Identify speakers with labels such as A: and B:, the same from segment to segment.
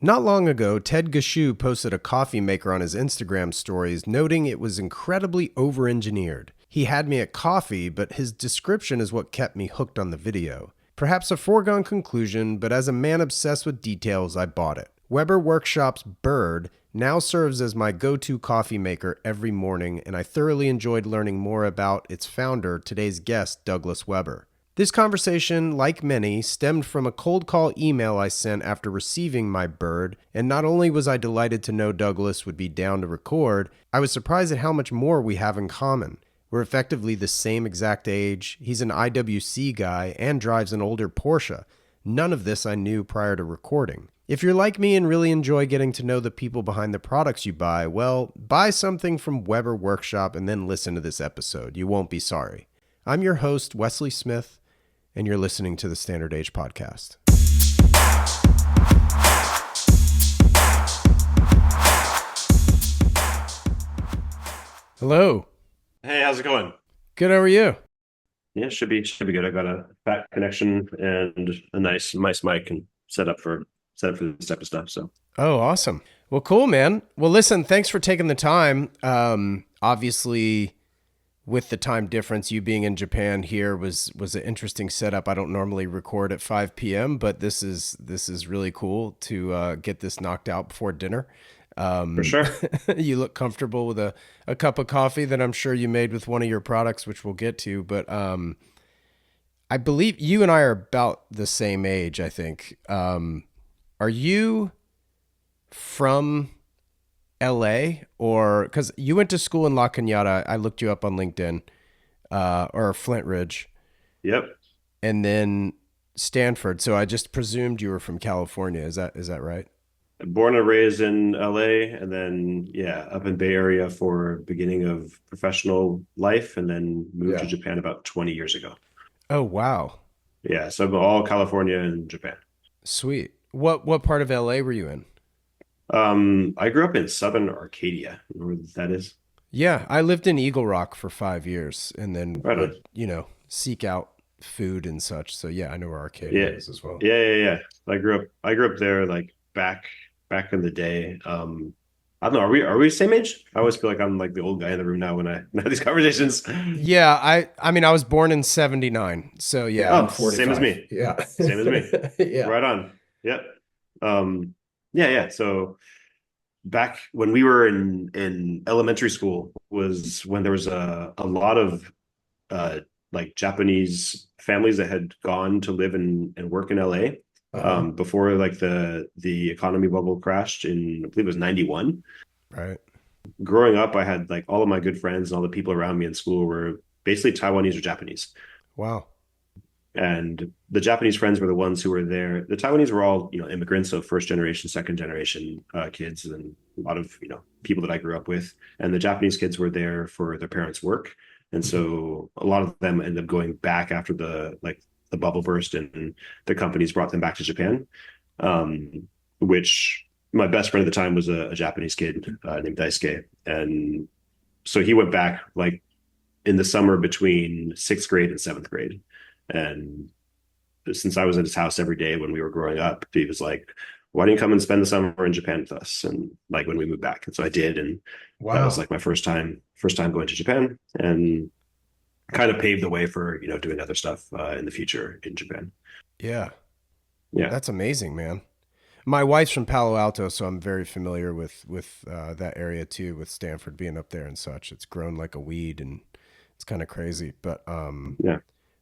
A: Not long ago, Ted Gashu posted a coffee maker on his Instagram stories, noting it was incredibly over-engineered. He had me at coffee, but his description is what kept me hooked on the video. Perhaps a foregone conclusion, but as a man obsessed with details, I bought it. Weber Workshop's Bird now serves as my go-to coffee maker every morning, and I thoroughly enjoyed learning more about its founder, today's guest, Douglas Weber. This conversation, like many, stemmed from a cold call email I sent after receiving my Bird, and not only was I delighted to know Douglas would be down to record, I was surprised at how much more we have in common. We're effectively the same exact age, he's an IWC guy, and drives an older Porsche. None of this I knew prior to recording. If you're like me and really enjoy getting to know the people behind the products you buy, well, buy something from Weber Workshop and then listen to this episode. You won't be sorry. I'm your host, Wesley Smith, and you're listening to the Standard Age Podcast. Hello.
B: Hey, how's it going?
A: Good, how are you?
B: Yeah, should be good. I got a fat connection and a nice mic and set up for this type of stuff. So
A: Oh, awesome. Well, cool, man. Well, listen, thanks for taking the time. Obviously, with the time difference, you being in Japan here was an interesting setup. I don't normally record at 5 p.m., but this is really cool to get this knocked out before dinner.
B: for sure.
A: You look comfortable with a cup of coffee that I'm sure you made with one of your products, which we'll get to. But I believe you and I are about the same age, I think. Are you from LA, or because you went to school in La Cañada? I looked you up on LinkedIn, or Flint Ridge,
B: Yep.
A: and then Stanford. So I just presumed you were from California. Is that right?
B: Born and raised in LA, and then up in Bay Area for beginning of professional life, and then moved to
A: Yeah.
B: Japan about 20 years ago.
A: Oh, wow.
B: Yeah, so I'm all California and Japan.
A: Sweet. What part of LA were you in?
B: I grew up in Southern Arcadia. You know where that is?
A: Yeah, I lived in Eagle Rock for 5 years and then
B: Right on.
A: would, seek out food and such. So yeah, I know where Arcadia
B: Yeah,
A: is as well.
B: yeah. I grew up there like back in the day. I don't know. Are we the same age? I always feel like I'm like the old guy in the room now when I have these conversations.
A: Yeah, I mean I was born in 79. So yeah, I'm
B: Oh, same as
A: 45.
B: me.
A: Yeah.
B: Same as me.
A: Yeah.
B: Right on. Yep. Yeah. So back when we were in elementary school was when there was a lot of uh like Japanese families that had gone to live and work in LA
A: Uh-huh.
B: before like the economy bubble crashed in, I believe it was 91.
A: Right.
B: Growing up, I had like all of my good friends and all the people around me in school were basically Taiwanese or Japanese.
A: Wow.
B: And the Japanese friends were the ones who were there. The Taiwanese were all, immigrants, so first generation, second generation kids, and a lot of, people that I grew up with. And the Japanese kids were there for their parents' work. And so a lot of them ended up going back after the bubble burst, and the companies brought them back to Japan. Which my best friend at the time was a Japanese kid named Daisuke. And so he went back like in the summer between sixth grade and seventh grade. And since I was at his house every day when we were growing up, he was like, why don't you come and spend the summer in Japan with us? And like when we moved back. And so I did. And that was
A: Wow.
B: like my first time going to Japan, and kind of paved the way for, doing other stuff in the future in Japan.
A: Yeah.
B: Yeah.
A: That's amazing, man. My wife's from Palo Alto, so I'm very familiar with that area too, with Stanford being up there and such. It's grown like a weed and it's kind of crazy. But
B: Yeah.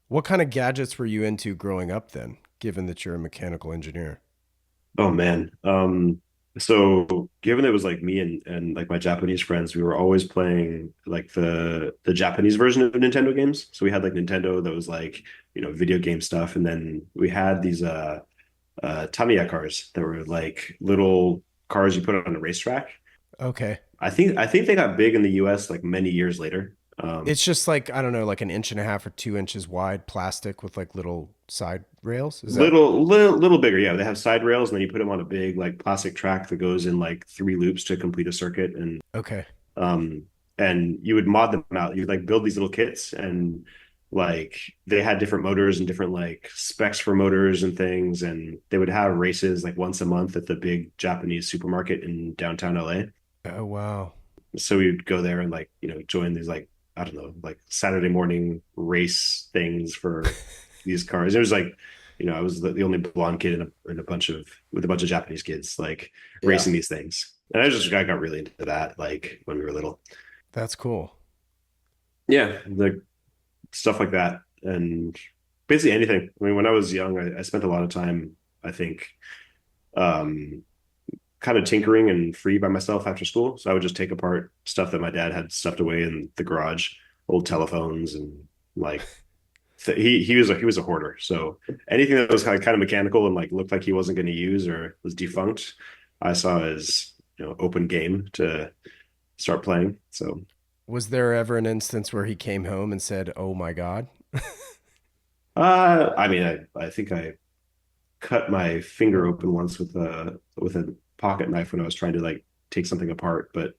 A: what kind of gadgets were you into growing up then, given that you're a mechanical engineer?
B: Oh man. So given it was like me and like my Japanese friends, we were always playing like the Japanese version of Nintendo games. So we had like Nintendo that was like, video game stuff. And then we had these Tamiya cars that were like little cars you put on a racetrack.
A: Okay.
B: I think they got big in the US like many years later.
A: It's just like, I don't know, like an inch and a half or 2 inches wide plastic with like little side rails. Is that
B: Little bigger, yeah. They have side rails, and then you put them on a big like plastic track that goes in like three loops to complete a circuit,
A: okay?
B: um, and you would mod them out. You'd like build these little kits, and like they had different motors and different like specs for motors and things, and they would have races like once a month at the big Japanese supermarket in downtown LA.
A: Oh, wow.
B: So we would go there and like, join these like, I don't know, like Saturday morning race things for these cars. It was like, I was the only blonde kid in a bunch of with a bunch of Japanese kids like
A: Yeah.
B: racing these things. And I got really into that like when we were little.
A: That's cool.
B: Yeah, the stuff like that. And basically anything. I mean, when I was young, I spent a lot of time, I think, um, kind of tinkering and free by myself after school. So I would just take apart stuff that my dad had stuffed away in the garage, old telephones and like he was a hoarder. So anything that was kind of mechanical and like looked like he wasn't going to use or was defunct, I saw as open game to start playing. So
A: Was there ever an instance where he came home and said, "Oh my God"?
B: I mean I think I cut my finger open once with a pocket knife when I was trying to like take something apart, but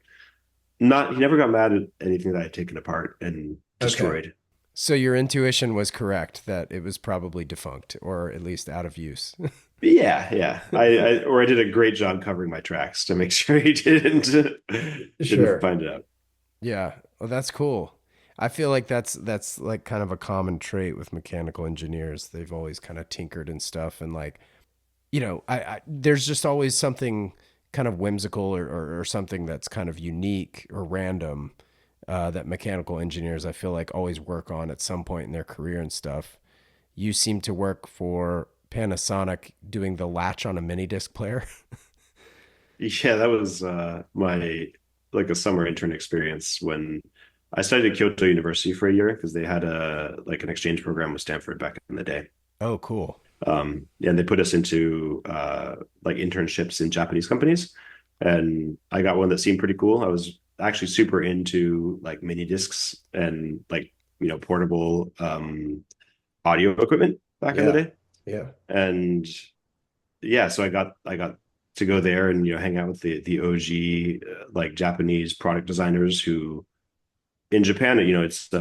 B: not he never got mad at anything that I had taken apart and
A: Okay.
B: destroyed.
A: So your intuition was correct that it was probably defunct or at least out of use.
B: But yeah, yeah. I did a great job covering my tracks to make sure he didn't
A: Sure.
B: find it out.
A: Yeah. Well, that's cool. I feel like that's like kind of a common trait with mechanical engineers. They've always kind of tinkered and stuff, and like I there's just always something kind of whimsical or something that's kind of unique or random that mechanical engineers I feel like always work on at some point in their career and stuff. You seem to work for Panasonic doing the latch on a mini disc player.
B: Yeah, that was my like a summer intern experience when I studied at Kyoto University for a year because they had a like an exchange program with Stanford back in the day.
A: Oh, cool.
B: And they put us into like internships in Japanese companies, and I got one that seemed pretty cool. I was actually super into like mini discs and like portable audio equipment back in the
A: Yeah.
B: day,
A: Yeah.
B: and yeah, so I got to go there and hang out with the OG like Japanese product designers who in Japan, it's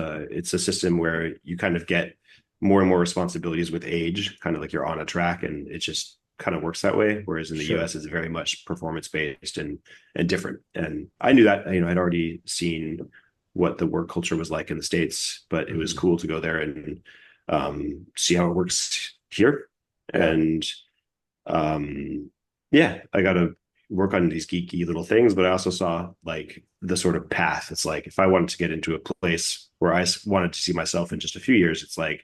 B: a system where you kind of get more and more responsibilities with age, kind of like you're on a track, and it just kind of works that way. Whereas in the
A: Sure.
B: US, it's very much performance based and different. And I knew that, I'd already seen what the work culture was like in the States, but it was
A: Hmm.
B: cool to go there and see how it works here.
A: Yeah.
B: And yeah, I got to work on these geeky little things, but I also saw like the sort of path. It's like if I wanted to get into a place where wanted to see myself in just a few years, it's like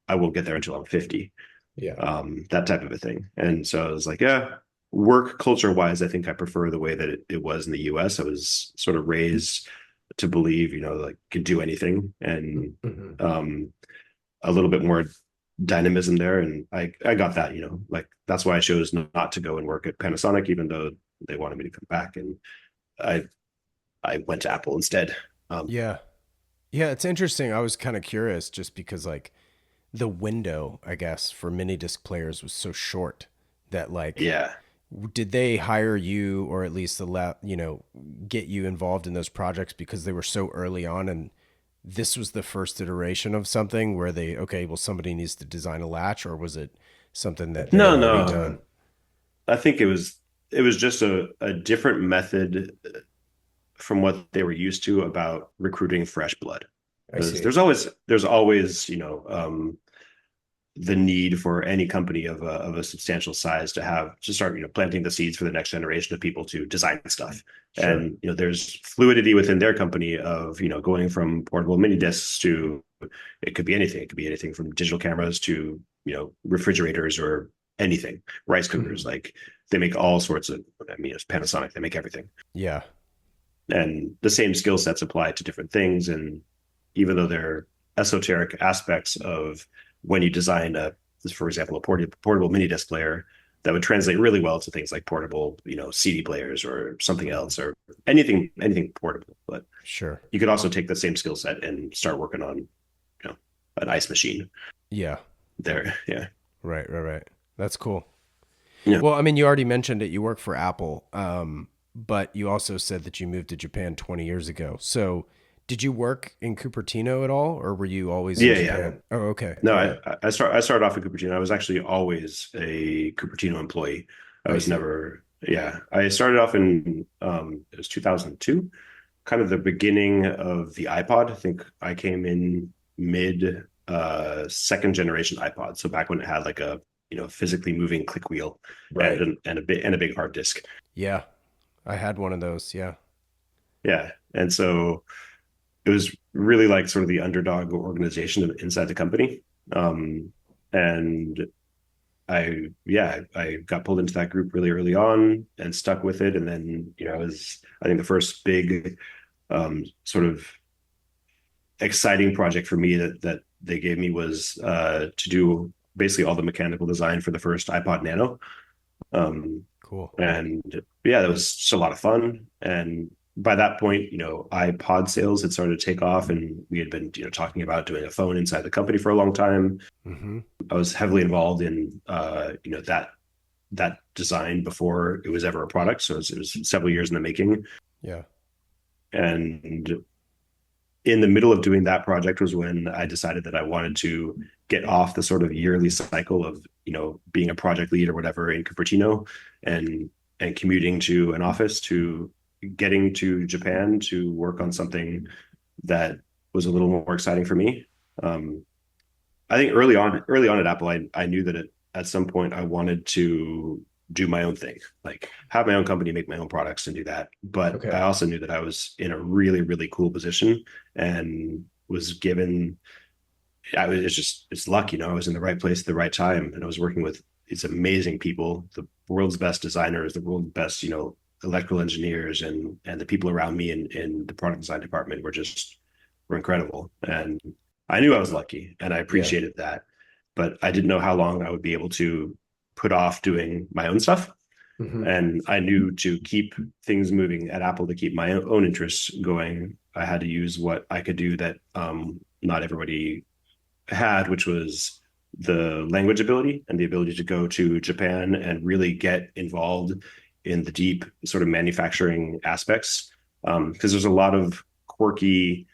B: I won't get there until I'm 50,
A: Yeah.
B: that type of a thing. And so I was like, yeah, work culture wise, I think I prefer the way that it was in the US. I was sort of raised to believe, like could do anything and
A: Hmm.
B: um, a little bit more dynamism there. And I got that, like that's why I chose not to go and work at Panasonic, even though they wanted me to come back. And I I went to Apple instead.
A: Yeah. Yeah. It's interesting. I was kind of curious just because, like, the window, I guess, for mini disc players was so short that, like,
B: Yeah.
A: did they hire you or at least allow, get you involved in those projects because they were so early on and this was the first iteration of something where they, okay, well, somebody needs to design a latch, or was it something that they had
B: No,
A: already done?
B: no. I think it was just a different method from what they were used to about recruiting fresh blood.
A: I
B: Because
A: see.
B: there's always the need for any company of a substantial size to start planting the seeds for the next generation of people to design stuff.
A: Sure.
B: And there's fluidity within their company of going from portable mini discs to it could be anything. It could be anything from digital cameras to refrigerators or anything, rice cookers.
A: Hmm.
B: Like they make all sorts of. I mean, it's Panasonic. They make everything,
A: Yeah.
B: and the same skill sets apply to different things. And even though they're esoteric aspects of when you design for example, a portable mini disc player that would translate really well to things like portable, CD players or something else or anything portable. But
A: Sure.
B: you could also take the same skill set and start working on, an ice machine
A: Yeah.
B: there. Yeah.
A: Right. Right. Right. That's cool.
B: Yeah.
A: Well, I mean, you already mentioned it. You work for Apple, but you also said that you moved to Japan 20 years ago. So, Did you work in Cupertino at all, or were you always in
B: Yeah, yeah.
A: Japan? Oh, okay.
B: No,
A: Yeah,
B: I started off at Cupertino. I was actually always a Cupertino employee. I
A: I
B: was
A: see.
B: never, yeah. I started off in it was 2002, kind of the beginning of the iPod. I think I came in mid second generation iPod. So back when it had like a, physically moving click wheel and
A: Right.
B: and a big hard disk.
A: Yeah, I had one of those. Yeah.
B: Yeah. And so it was really like sort of the underdog organization inside the company. Um, and I got pulled into that group really early on and stuck with it. And then, it was, I think the first big sort of exciting project for me that they gave me was to do basically all the mechanical design for the first iPod Nano. Um,
A: Cool.
B: and yeah, that was just a lot of fun. And by that point, iPod sales had started to take off, and we had been, talking about doing a phone inside the company for a long time.
A: Mm-hmm.
B: I was heavily involved in, that design before it was ever a product. So it was several years in the making.
A: Yeah.
B: And in the middle of doing that project was when I decided that I wanted to get off the sort of yearly cycle of, being a project lead or whatever in Cupertino and commuting to an office to getting to Japan to work on something that was a little more exciting for me. Um, I think early on at Apple, I knew that at some point I wanted to do my own thing, like have my own company, make my own products and do that. But I
A: Okay.
B: also knew that I was in a really, really cool position and was given, it's luck, I was in the right place at the right time. And I was working with these amazing people, the world's best designers, the world's best, electrical engineers, and the people around me in the product design department were incredible. And I knew I was lucky and I
A: Yeah.
B: appreciated that, but I didn't know how long I would be able to put off doing my own stuff.
A: Mm-hmm.
B: And I knew to keep things moving at Apple, to keep my own interests going, I had to use what I could do that not everybody had, which was the language ability and the ability to go to Japan and really get involved in the deep sort of manufacturing aspects. Because there's a lot of quirky,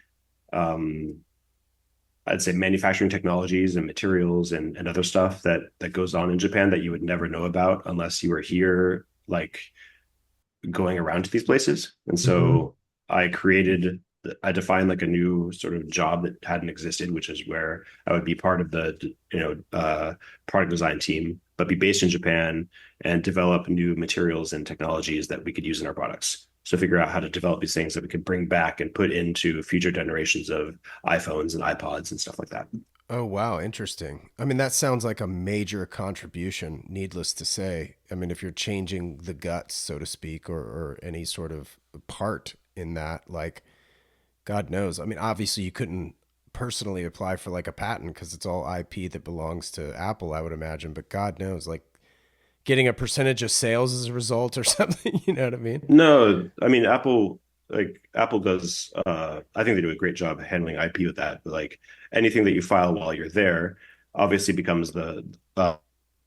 B: um, I'd say, manufacturing technologies and materials and other stuff that goes on in Japan that you would never know about unless you were here, like going around to these places. And
A: Mm-hmm.
B: so I defined like a new sort of job that hadn't existed, which is where I would be part of the, product design team, but be based in Japan and develop new materials and technologies that we could use in our products. So figure out how to develop these things that we could bring back and put into future generations of iPhones and iPods and stuff like that.
A: Oh, wow. Interesting. I mean, that sounds like a major contribution, needless to say. I mean, if you're changing the guts, so to speak, or any sort of part in that, like, God knows. I mean, obviously, you couldn't personally apply for like a patent because it's all IP that belongs to Apple, I would imagine. But God knows, like, getting a percentage of sales as a result or something, you know what I mean?
B: No, I mean Apple does I think they do a great job handling IP with that. But like anything that you file while you're there obviously becomes the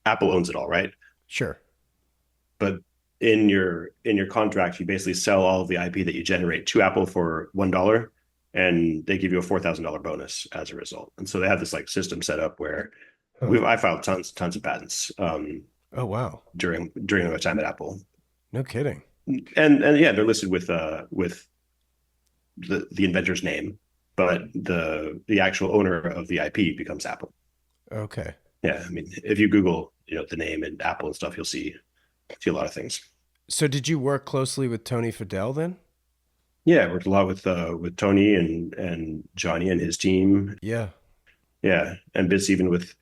B: Apple owns it all, right?
A: Sure.
B: But in your contract, you basically sell all of the IP that you generate to Apple for $1, and they give you a $4,000 bonus as a result. And so they have this like system set up where
A: Huh.
B: I filed tons of patents
A: Oh, wow.
B: during my time at Apple.
A: No kidding.
B: And yeah, they're listed with the inventor's name, but the actual owner of the IP becomes Apple.
A: Okay.
B: Yeah, I mean, if you Google, the name and Apple and stuff, you'll see a lot of things.
A: So, did you work closely with Tony Fadell then?
B: Yeah, I worked a lot with Tony and Johnny and his team.
A: Yeah.
B: Yeah, and bits even with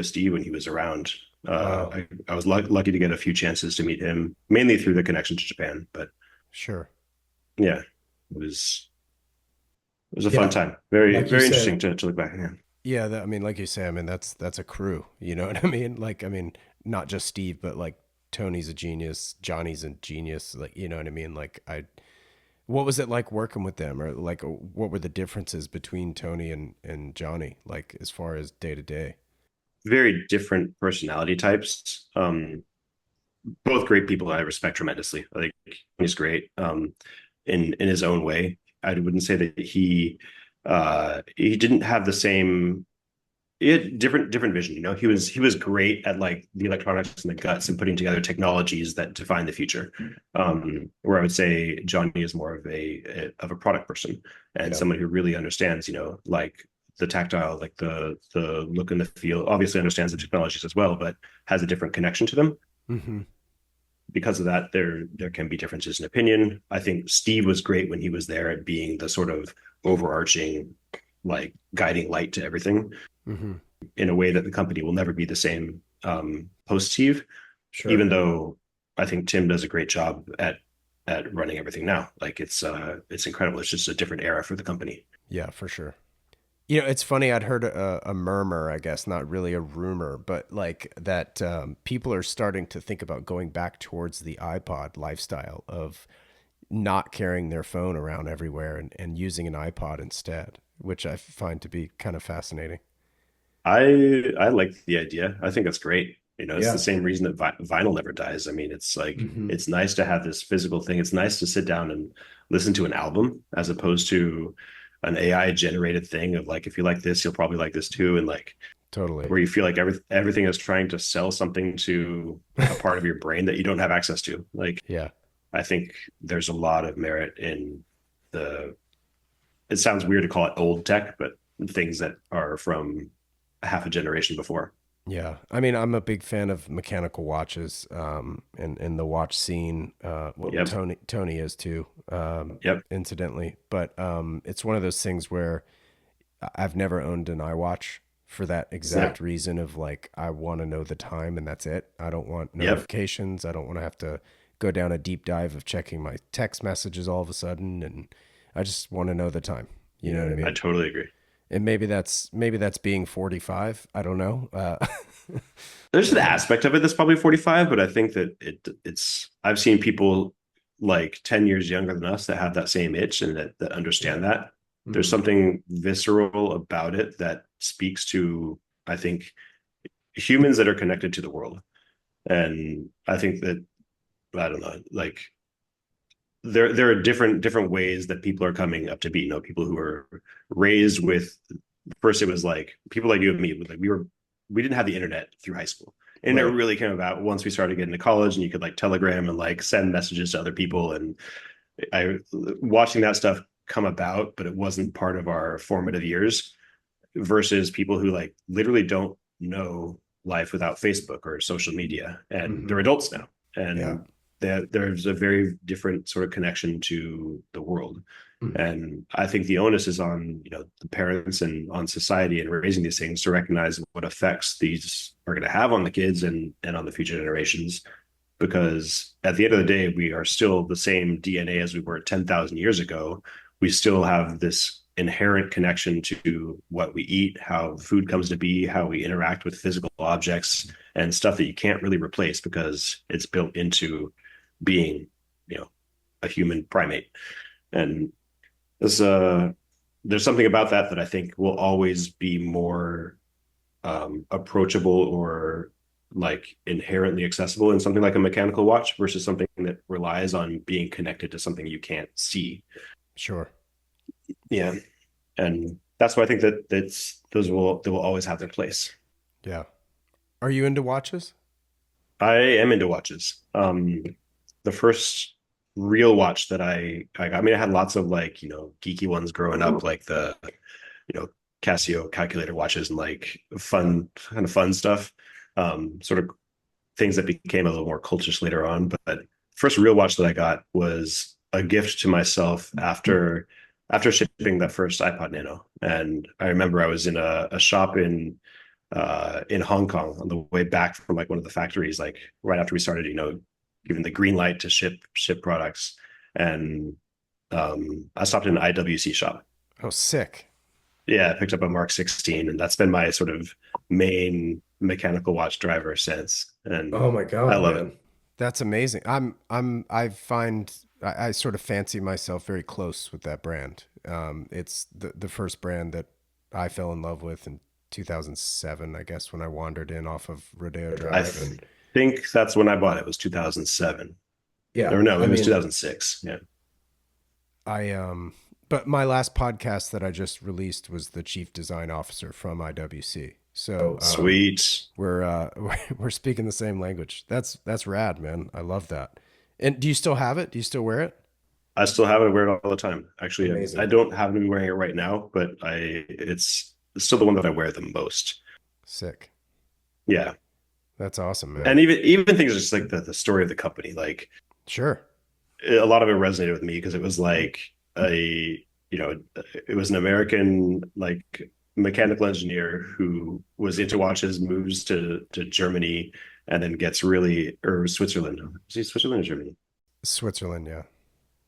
B: Steve when he was around.
A: Wow.
B: I was lucky to get a few chances to meet him, mainly through the connection to Japan. But
A: Sure.
B: yeah, it was a fun
A: Yeah.
B: time. Very
A: Like you
B: very
A: said,
B: interesting to look back. Yeah.
A: yeah, I mean, like you say, I mean, that's a crew. You know what I mean? Like, I mean, not just Steve, but like Tony's a genius, Johnny's a genius. Like, you know what I mean? Like, what was it like working with them, or like, what were the differences between Tony and Johnny, like as far as day to day?
B: Very different personality types. Both great people I respect tremendously. I think he's great in his own way. I wouldn't say that he didn't have the same. He had different vision. He was great at like the electronics and the guts and putting together technologies that define the future. Where I would say Johnny is more of a product person and
A: Yeah.
B: someone who really understands, like the tactile, like the look and the feel. Obviously understands the technologies as well, but has a different connection to them.
A: Hmm.
B: Because of that, there can be differences in opinion. I think Steve was great when he was there at being the sort of overarching, like guiding light to everything
A: Hmm.
B: in a way that the company will never be the same post Steve,
A: Sure.
B: even though I think Tim does a great job at running everything now. Like it's incredible. It's just a different era for the company.
A: Yeah, for sure. It's funny. I'd heard a murmur, I guess, not really a rumor, but like that people are starting to think about going back towards the iPod lifestyle of not carrying their phone around everywhere and using an iPod instead, which I find to be kind of fascinating.
B: I like the idea. I think it's great. It's the
A: Yeah.
B: same reason that vinyl never dies. I mean, it's like
A: Hmm.
B: it's nice to have this physical thing. It's nice to sit down and listen to an album as opposed to an AI generated thing of like if you like this, you'll probably like this too, and like
A: Totally.
B: where you feel like everything is trying to sell something to a part of your brain that you don't have access to. Like
A: Yeah.
B: I think there's a lot of merit in the. It sounds weird to call it old tech, but things that are from half a generation before.
A: Yeah, I mean, I'm a big fan of mechanical watches, and the watch scene. Well,
B: Yep.
A: Tony is too,
B: Yep.
A: incidentally. But it's one of those things where I've never owned an iWatch for that
B: Yep.
A: exact reason of like I want to know the time and that's it. I don't want
B: Yep.
A: notifications. I don't want to have to go down a deep dive of checking my text messages all of a sudden, and I just want to know the time. You know what I
B: I
A: mean?
B: totally agree.
A: And maybe that's being 45. I don't know.
B: There's an aspect of it that's probably 45, but I think that it's I've seen people like 10 years younger than us that have that same itch and that
A: Yeah.
B: understand that. There's
A: Hmm.
B: something visceral about it that speaks to, I think, humans that are connected to the world. And I think that I don't know, like there are different ways that people are coming up to be, people who are raised with first it was like people like you and me, like we didn't have the internet through high school. And it
A: Right.
B: really came about once we started getting to college and you could like telegram and like send messages to other people. And I watching that stuff come about, but it wasn't part of our formative years versus people who like literally don't know life without Facebook or social media, and
A: Hmm.
B: they're adults now,
A: Yeah.
B: and there's a very different sort of connection to the world.
A: Mhm.
B: And I think the onus is on the parents and on society and raising these things to recognize what effects these are going to have on the kids and on the future generations. Because at the end of the day, we are still the same DNA as we were 10,000 years ago. We still have this inherent connection to what we eat, how food comes to be, how we interact with physical objects, and stuff that you can't really replace because it's built into being, you know, a human primate. And there's there's something about that I think will always be more approachable or like inherently accessible in something like a mechanical watch versus something that relies on being connected to something you can't see.
A: Sure.
B: Yeah, and that's why I think that they will always have their place.
A: Yeah. Are you into watches?
B: I am into watches. The first real watch that I got, I mean, I had lots of like geeky ones growing up, like the you know Casio calculator watches and like fun stuff. Sort of things that became a little more cultish later on. But first real watch that I got was a gift to myself after shipping that first iPod Nano. And I remember I was in a shop in Hong Kong on the way back from like one of the factories, like right after we started, giving the green light to ship products. And I stopped in an IWC shop.
A: Oh, sick.
B: Yeah, I picked up a Mark 16, and that's been my sort of main mechanical watch driver since. And
A: Oh my
B: I
A: God,
B: love it.
A: man. That's amazing. I sort of fancy myself very close with that brand. It's the first brand that I fell in love with in 2007, I guess, when I wandered in off of Rodeo
B: I
A: Drive.
B: th-
A: And
B: think that's when I bought it. It was 2007.
A: yeah,
B: Or no,
A: I
B: it was
A: mean,
B: 2006. Yeah.
A: I But my last podcast that I just released was the chief design officer from IWC. So
B: Sweet.
A: we're we're speaking the same language. That's rad, man. I love that. And do you still have it? Do you still wear it?
B: I still have it. I wear it all the time. Actually, I
A: Amazing.
B: don't happen to be wearing it right now, but it's still the one that I wear the most.
A: Sick.
B: Yeah.
A: That's awesome, man.
B: And even things just like the story of the company, like
A: Sure.
B: a lot of it resonated with me because it was like you know, it was an American like mechanical engineer who was into watches, moves to Germany, and then gets really or Switzerland. Is he Switzerland or Germany?
A: Switzerland, yeah.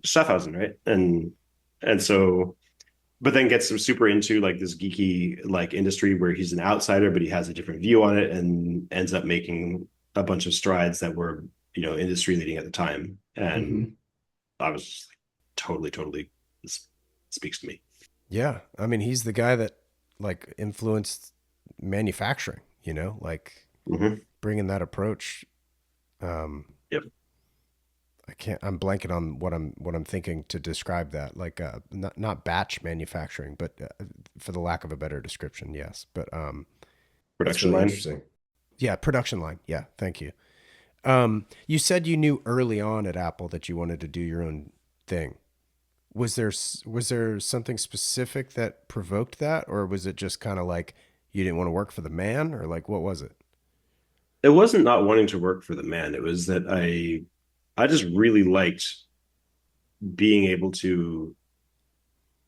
B: Schaffhausen, right? And so but then gets super into like this geeky like industry where he's an outsider, but he has a different view on it and ends up making a bunch of strides that were, industry leading at the time. And
A: Hmm.
B: I was just like, totally this speaks to me.
A: Yeah. I mean, he's the guy that like influenced manufacturing, like
B: Hmm.
A: bringing that approach. Um,
B: Yep.
A: I'm blanking on what I'm thinking to describe that. Like, not batch manufacturing, but for the lack of a better description, yes. But that's
B: Production
A: really
B: line.
A: interesting. Yeah. Production line. Yeah. Thank you. You said you knew early on at Apple that you wanted to do your own thing. Was there something specific that provoked that, or was it just kind of like you didn't want to work for the man, or like what was it?
B: It wasn't not wanting to work for the man. It was that I just really liked being able to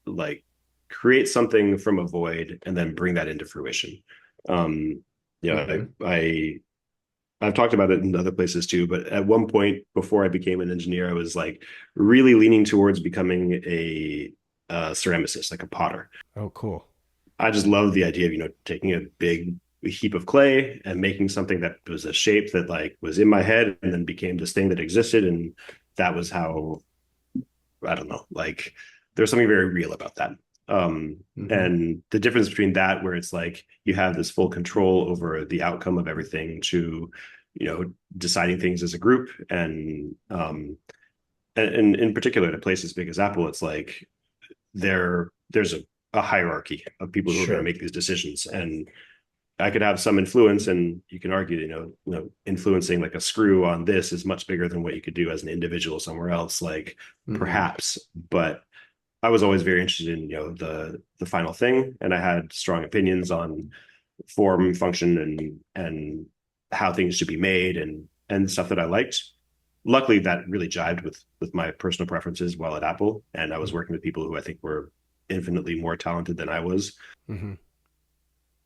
B: like create something from a void and then bring that into fruition. Um,
A: Hmm.
B: I've talked about it in other places too, but at one point before I became an engineer, I was like really leaning towards becoming a ceramicist, like a potter.
A: Oh, cool.
B: I just love the idea of, taking a big heap of clay and making something that was a shape that like was in my head and then became this thing that existed. And that was how, I don't know, like there's something very real about that.
A: Hmm.
B: And the difference between that, where it's like you have this full control over the outcome of everything, to, deciding things as a group, and in particular at a place as big as Apple, it's like there's a hierarchy of people who are going to
A: Sure.
B: make these decisions, and I could have some influence, and you can argue, influencing like a screw on this is much bigger than what you could do as an individual somewhere else, like
A: Hmm.
B: perhaps. But I was always very interested in, the final thing, and I had strong opinions on form, function, and how things should be made, and stuff that I liked. Luckily, that really jived with my personal preferences while at Apple, and I was working with people who I think were infinitely more talented than I was,
A: Hmm.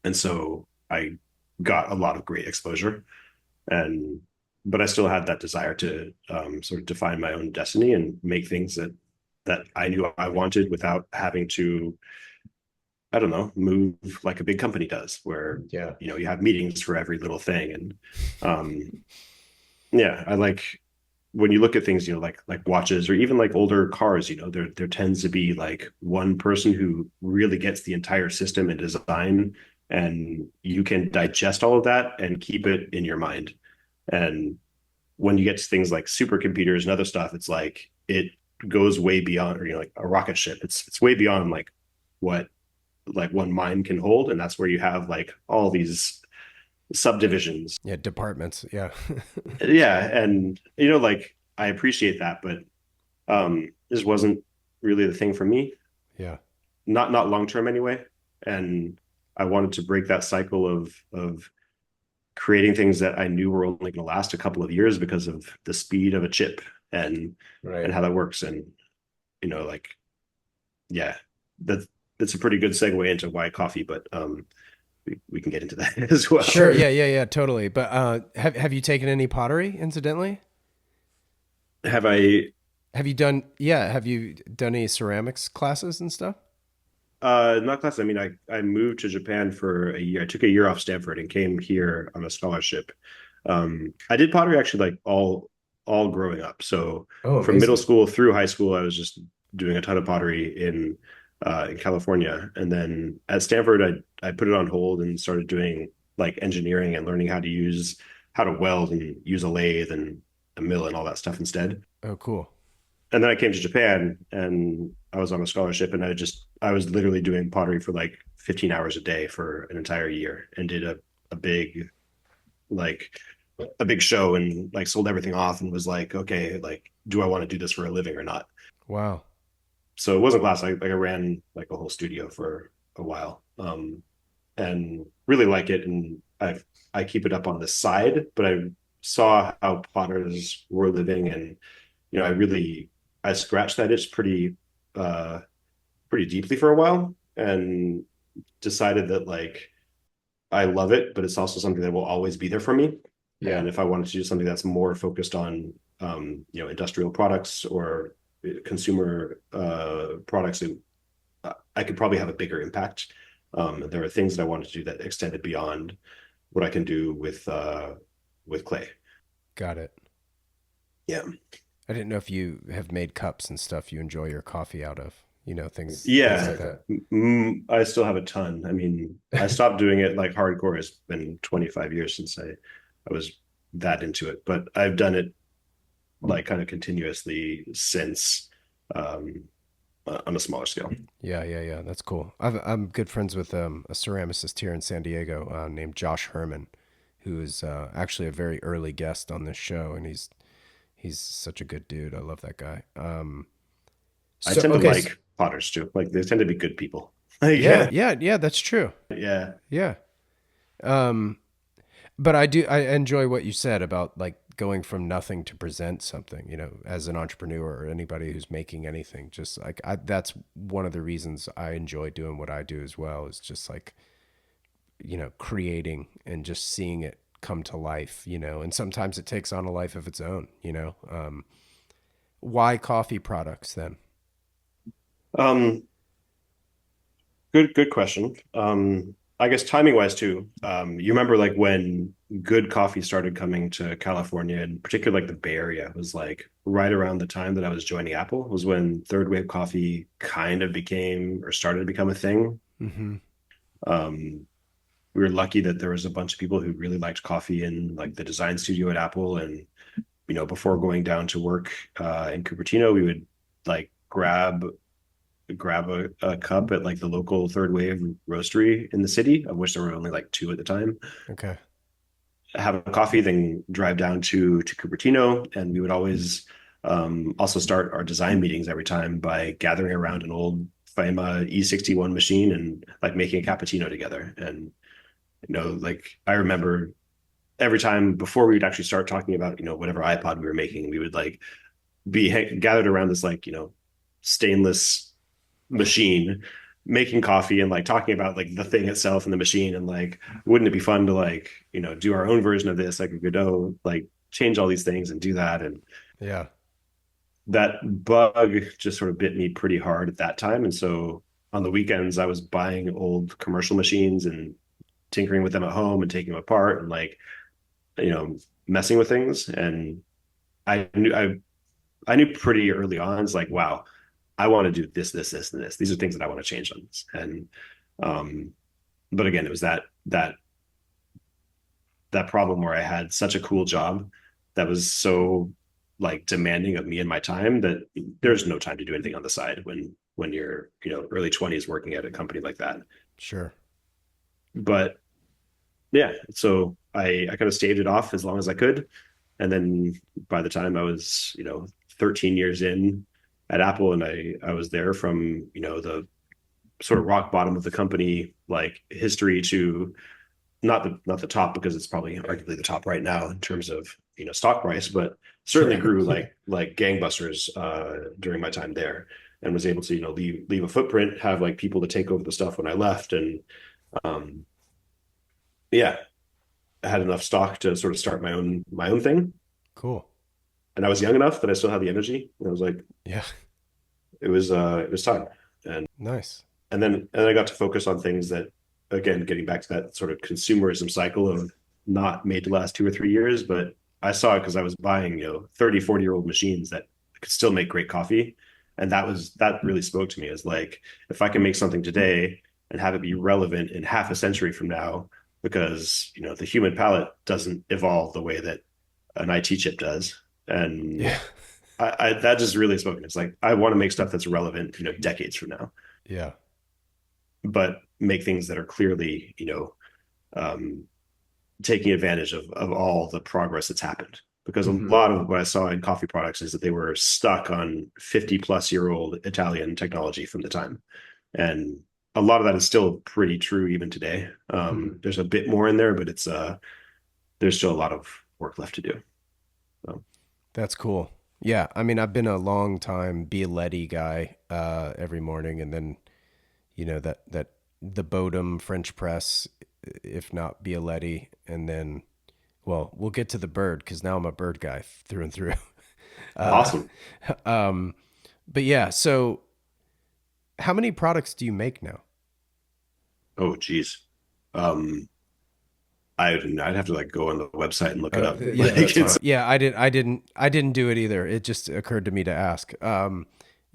B: and so I got a lot of great exposure. And but I still had that desire to sort of define my own destiny and make things that I knew I wanted without having to, I don't know, move like a big company does, where
A: Yeah.
B: you have meetings for every little thing. And yeah, I like when you look at things, like watches or even like older cars, there tends to be like one person who really gets the entire system and design, and you can digest all of that and keep it in your mind. And when you get to things like supercomputers and other stuff, it's like it goes way beyond, or like a rocket ship. It's way beyond like what like one mind can hold, and that's where you have like all these subdivisions.
A: Yeah. Departments. Yeah.
B: Yeah, and like I appreciate that, but this wasn't really the thing for me.
A: Yeah.
B: Not long term anyway. And I wanted to break that cycle of creating things that I knew were only going to last a couple of years because of the speed of a chip and
A: Right.
B: how that works. And like yeah, that that's a pretty good segue into why coffee, but we can get into that as well.
A: Sure. Yeah. Yeah. Yeah. Totally. But have you taken any pottery, incidentally?
B: Have I
A: Have you done? Yeah. Have you done any ceramics classes and stuff?
B: not class. I mean, I moved to Japan for a year. I took a year off Stanford and came here on a scholarship. I did pottery actually like all growing up. So
A: Oh,
B: from middle
A: amazing.
B: school through high school, I was just doing a ton of pottery in California. And then at Stanford, I put it on hold and started doing like engineering and learning how to weld and use a lathe and a mill and all that stuff instead.
A: Oh, cool.
B: and then I came to Japan and I was on a scholarship and I was literally doing pottery for like 15 hours a day for an entire year and did a big like a big show and like sold everything off and was like, okay, like, do I want to do this for a living or not?
A: Wow.
B: So it wasn't class. I ran like a whole studio for a while, and really like it. And I keep it up on the side, but I saw how potters were living, and I scratched that itch uh, pretty deeply for a while, and decided that like I love it, but it's also something that will always be there for me.
A: Yeah.
B: And if I wanted to do something that's more focused on, industrial products or consumer products, I could probably have a bigger impact. There are things that I wanted to do that extended beyond what I can do with clay.
A: Got it.
B: Yeah,
A: I didn't know if you have made cups and stuff you enjoy your coffee out of, things like
B: yeah.
A: that.
B: I still have a ton. I mean, I stopped doing it like hardcore. It's been 25 years since I was that into it, but I've done it like kind of continuously since, um, on a smaller scale.
A: Yeah, yeah, yeah. That's cool. I'm good friends with a ceramicist here in San Diego named Josh Herman, who is actually a very early guest on this show, and he's such a good dude. I love that guy.
B: I
A: So
B: tend to
A: okay,
B: like potters too. Like they tend to be good people. Like,
A: yeah,
B: yeah,
A: yeah, yeah. That's true.
B: yeah.
A: Yeah. Um, but I enjoy what you said about like going from nothing to present something, as an entrepreneur or anybody who's making anything. Just like that's one of the reasons I enjoy doing what I do as well, is just like, creating and just seeing it come to life, and sometimes it takes on a life of its own. Why coffee products then?
B: Um, good question. I guess timing wise too. You remember like when good coffee started coming to California, and particularly like the Bay Area was like right around the time that I was joining Apple was when third wave coffee kind of became or started to become a thing.
A: Mm-hmm.
B: Um, we were lucky that there was a bunch of people who really liked coffee in like the design studio at Apple. And, before going down to work in Cupertino, we would like grab a cup at like the local third wave roastery in the city, of which there were only like two at the time.
A: Okay.
B: Have a coffee, then drive down to Cupertino, and we would always also start our design meetings every time by gathering around an old FIMA E61 machine and like making a cappuccino together. And like I remember every time before we would actually start talking about whatever iPod we were making, we would like be gathered around this like stainless machine making coffee and like talking about like the thing itself and the machine and like wouldn't it be fun to like do our own version of this, like we could like change all these things and do that. And
A: Yeah.
B: that bug just sort of bit me pretty hard at that time. And so on the weekends I was buying old commercial machines and tinkering with them at home and taking them apart and like you know messing with things. And I knew pretty early on, it's like, wow, I want to do this, and this. These are things that I want to change on this. And um, but again, it was that problem where I had such a cool job that was so like demanding of me and my time that there's no time to do anything on the side when you're early 20s working at a company like that.
A: Sure.
B: But yeah, so I kind of staved it off as long as I could. And then by the time I was 13 years in at Apple, and I was there from the sort of rock bottom of the company like history to not the top, because it's probably arguably the top right now in terms of stock price, but certainly
A: Sure.
B: grew
A: Yeah.
B: like gangbusters during my time there, and was able to leave a footprint, have like people to take over the stuff when I left. And um yeah, I had enough stock to sort of start my own thing.
A: Cool.
B: And I was young enough that I still had the energy. And I was like,
A: Yeah.
B: it was time. And
A: Nice.
B: and I got to focus on things that, again, getting back to that sort of consumerism cycle of not made to last 2 or 3 years, but I saw it because I was buying 30, 40-year-old machines that could still make great coffee. And that really spoke to me as like, if I can make something today and have it be relevant in half a century from now, because the human palate doesn't evolve the way that an IT chip does. And
A: Yeah.
B: that just really spoke to me. It's like I want to make stuff that's relevant, decades from now,
A: Yeah.
B: but make things that are clearly, um, taking advantage of all the progress that's happened. Because a
A: Hmm.
B: lot of what I saw in coffee products is that they were stuck on 50-plus-year-old Italian technology from the time. And a lot of that is still pretty true even today.
A: Hmm.
B: There's a bit more in there, but there's still a lot of work left to do. So,
A: That's cool. Yeah. I mean, I've been a long time Bialetti guy every morning, and then that the Bodum French press, if not Bialetti, and then well, we'll get to the bird because now I'm a bird guy through and through. Uh,
B: awesome.
A: um, but yeah, so how many products do you make now?
B: Oh, geez. Um, I'd have to like go on the website and look it up.
A: Yeah,
B: Like
A: that's fine.
B: it's
A: Yeah, I didn't do it either. It just occurred to me to ask.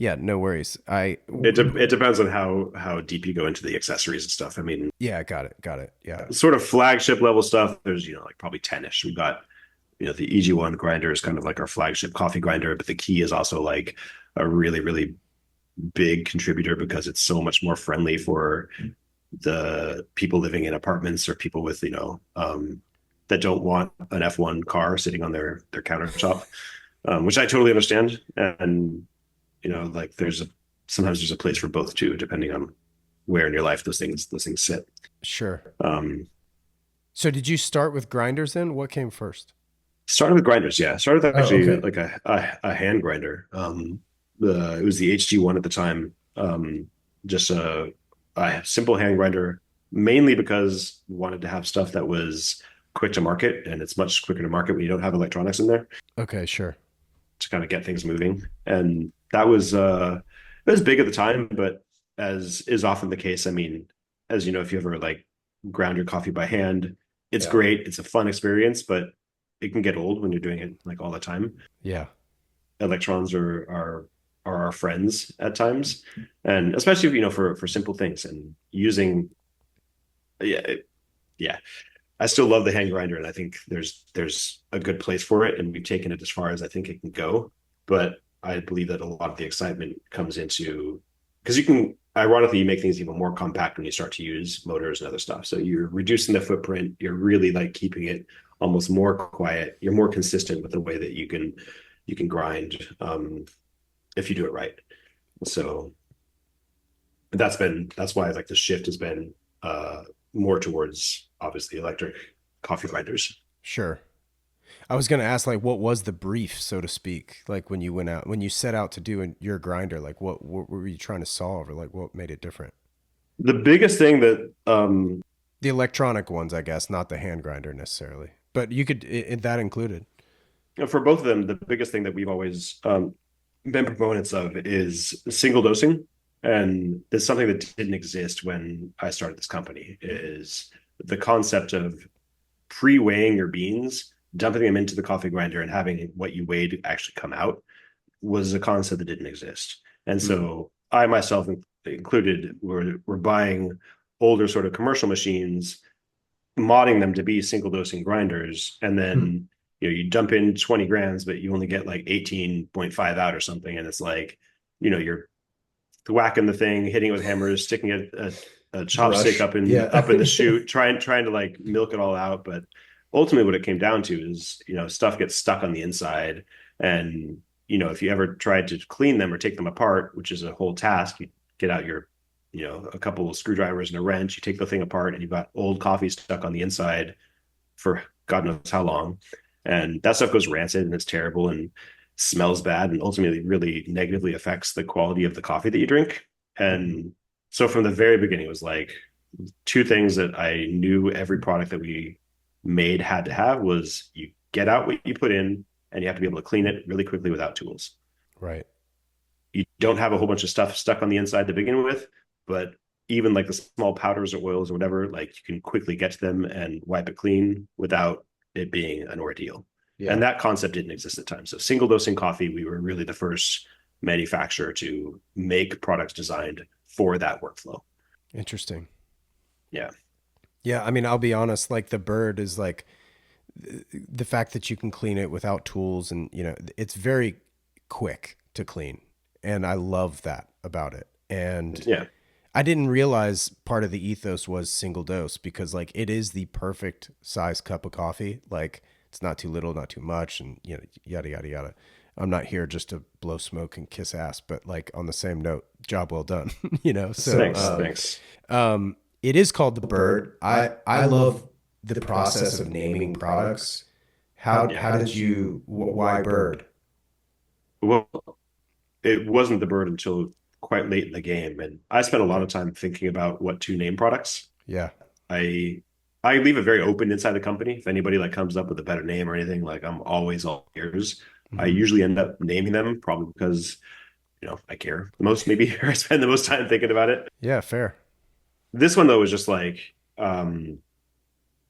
A: Yeah, no worries.
B: it depends on how deep you go into the accessories and stuff. I mean,
A: Yeah, got it. Yeah,
B: sort of flagship level stuff. There's like probably 10ish. We've got the EG1 grinder is kind of like our flagship coffee grinder, but the key is also like a really really big contributor because it's so much more friendly for the people living in apartments or people with that don't want an F1 car sitting on their countertop, which I totally understand. And like sometimes there's a place for both too, depending on where in your life those things sit.
A: sure.
B: Um,
A: So did you start with grinders then? What came first?
B: Started with grinders, yeah. Started with
A: Oh,
B: actually
A: okay.
B: like a hand grinder. It was the HG1 at the time. Just a simple hand grinder, mainly because we wanted to have stuff that was quick to market, and it's much quicker to market when you don't have electronics in there
A: Okay, sure.
B: to kind of get things moving. And that was it was big at the time, but as is often the case, I mean, as you know, if you ever like ground your coffee by hand, it's
A: Yeah.
B: great. It's a fun experience, but it can get old when you're doing it like all the time.
A: Yeah.
B: Electrons are our friends at times, and especially for simple things and using yeah yeah. I still love the hand grinder, and I think there's a good place for it, and we've taken it as far as I think it can go. But I believe that a lot of the excitement comes into because you can ironically you make things even more compact when you start to use motors and other stuff. So you're reducing the footprint. You're really like keeping it almost more quiet. You're more consistent with the way that you can grind if you do it right. So that's why like the shift has been more towards obviously electric coffee grinders.
A: Sure. I was going to ask, like, what was the brief, so to speak? Like, when you set out to do your grinder, like, what were you trying to solve, or like, what made it different?
B: The biggest thing that
A: The electronic ones, I guess, not the hand grinder necessarily, but you could that included.
B: for both of them, the biggest thing that we've always been proponents of is single dosing, and it's something that didn't exist when I started this company. Is the concept of pre-weighing your beans, dumping them into the coffee grinder, and having what you weighed actually come out was a concept that didn't exist. And
A: Hmm.
B: so I myself included were buying older sort of commercial machines, modding them to be single dosing grinders, and
A: Hmm.
B: then you dump in 20 grams, but you only get like 18.5 out or something, and it's like you're whacking the thing, hitting it with hammers, sticking a chopstick
A: Brush.
B: up in
A: Yeah.
B: up in the chute, trying to like milk it all out. But ultimately, what it came down to is stuff gets stuck on the inside, and if you ever tried to clean them or take them apart, which is a whole task, you get out your a couple of screwdrivers and a wrench, you take the thing apart, and you've got old coffee stuck on the inside for God knows how long, and that stuff goes rancid and it's terrible and smells bad and ultimately really negatively affects the quality of the coffee that you drink.
A: Hmm.
B: And so from the very beginning, it was like two things that I knew every product that we made had to have was you get out what you put in and you have to be able to clean it really quickly without tools.
A: Right.
B: You don't have a whole bunch of stuff stuck on the inside to begin with, but even like the small powders or oils or whatever, like you can quickly get to them and wipe it clean without it being an ordeal. And
A: Yeah.
B: that concept didn't exist at the time. So single dosing coffee, we were really the first manufacturer to make products designed for that workflow.
A: Interesting.
B: Yeah.
A: Yeah. I mean, I'll be honest. Like the bird is like the fact that you can clean it without tools, and it's very quick to clean. And I love that about it. And
B: Yeah.
A: I didn't realize part of the ethos was single dose because like it is the perfect size cup of coffee. Like it's not too little, not too much, and you know, yada yada yada. I'm not here just to blow smoke and kiss ass, but like on the same note, job well done. You know, so
B: Thanks. Thanks.
A: it is called the
C: The
A: Bird.
C: bird.
A: I
C: I
A: love
C: love
A: the
C: the
A: process
C: process
A: of
C: of
A: naming
C: naming
A: products.
C: products.
B: Yeah.
C: How did you why bird?
B: Well, it wasn't the bird until quite late in the game, and I spent a lot of time thinking about what to name products.
A: Yeah.
B: I I leave it very open inside the company. If anybody like comes up with a better name or anything, like I'm always all ears. I
A: Mm-hmm.
B: usually end up naming them probably because, I care the most, maybe, or I spend the most time thinking about it.
A: Yeah. Fair.
B: This one though was just like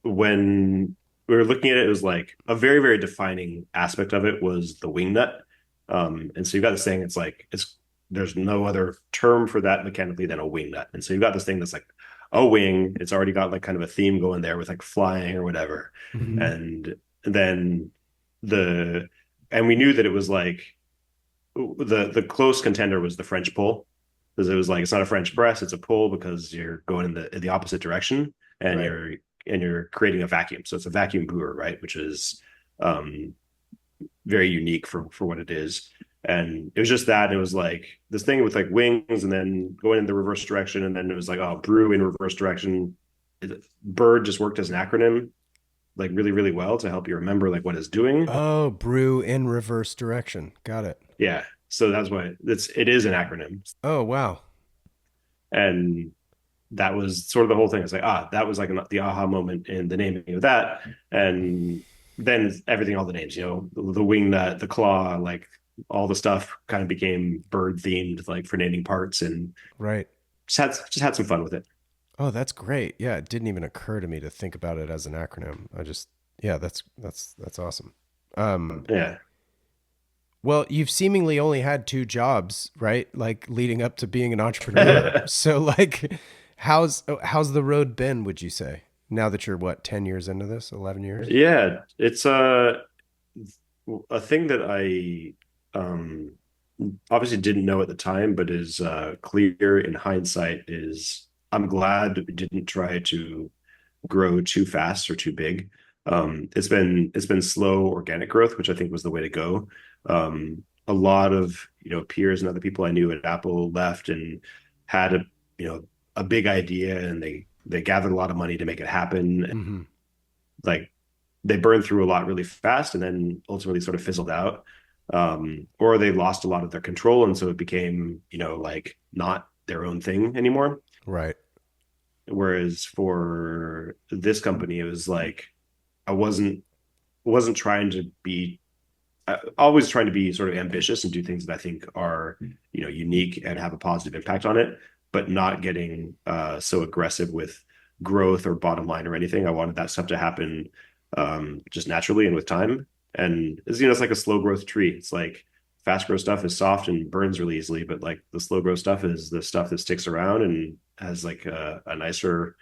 B: when we were looking at it, it was like a very, very defining aspect of it was the wing nut. And so you've got this thing, it's like there's no other term for that mechanically than a wing nut. And so you've got this thing that's like a wing, it's already got like kind of a theme going there with like flying or whatever.
A: Mm-hmm.
B: And then the and we knew that it was like the close contender was the French pull. Because it was like it's not a French press, it's a pull because you're going in the opposite direction and
C: Right.
B: you're creating a vacuum. So it's a vacuum brewer, right? Which is um, very unique for what it is. And it was just that it was like this thing with like wings and then going in the reverse direction. And then it was like, oh, brew in reverse direction. Bird just worked as an acronym like really, really well to help you remember like what it's doing.
A: Oh, brew in reverse direction. Got it.
B: Yeah. So that's why it is an acronym.
A: Oh, wow.
B: And that was sort of the whole thing. It's like, that was like the aha moment in the naming of that. And then everything, all the names, the wing nut, the claw, like all the stuff kind of became bird themed, like for naming parts, and
A: Right.
B: just had some fun with it.
A: Oh, that's great. Yeah, it didn't even occur to me to think about it as an acronym. Yeah, that's awesome. Um,
B: Yeah.
A: well, you've seemingly only had two jobs, right? Like leading up to being an entrepreneur. So like how's the road been, would you say? Now that you're what, 10 years into this, 11 years?
B: Yeah. It's a thing that I um obviously didn't know at the time, but is clear in hindsight is I'm glad we didn't try to grow too fast or too big. It's been slow organic growth, which I think was the way to go. A lot of peers and other people I knew at Apple left and had a big idea, and they gathered a lot of money to make it happen.
A: Mm-hmm.
B: Like they burned through a lot really fast, and then ultimately sort of fizzled out. Or they lost a lot of their control, and so it became like not their own thing anymore.
A: Right.
B: Whereas for this company, it was like I wasn't trying to be always trying to be sort of ambitious and do things that I think are unique and have a positive impact on it, but not getting so aggressive with growth or bottom line or anything. I wanted that stuff to happen just naturally and with time. And it's like a slow growth tree. It's like fast growth stuff is soft and burns really easily, but like the slow growth stuff is the stuff that sticks around and has like a nicer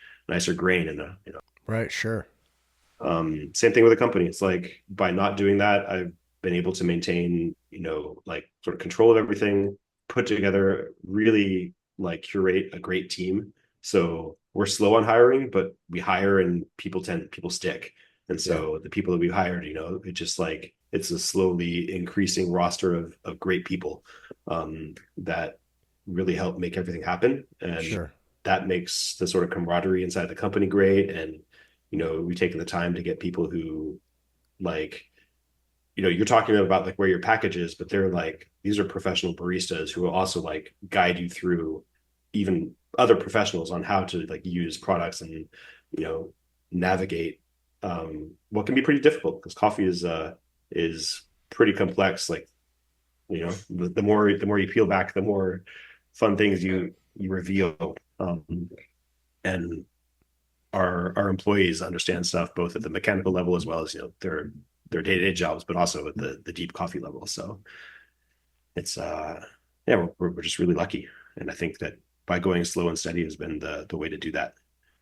B: grain in the.
A: Right, sure.
B: Same thing with a company. It's like by not doing that, I've been able to maintain, like sort of control of everything, put together, really like curate a great team. So we're slow on hiring, but we hire and people stick. And
A: Yeah.
B: so the people that we hired, it just like it's a slowly increasing roster of great people that really help make everything happen. And
A: Sure.
B: that makes the sort of camaraderie inside the company great. And we've taken the time to get people who like, you're talking about like where your package is, but they're like, these are professional baristas who will also like guide you through even other professionals on how to like use products and, navigate what can be pretty difficult because coffee is pretty complex. Like, the more you peel back, the more fun things you reveal. And our employees understand stuff both at the mechanical level as well as their day-to-day jobs, but also at the deep coffee level. So it's yeah, we're just really lucky, and I think that by going slow and steady has been the way to do that.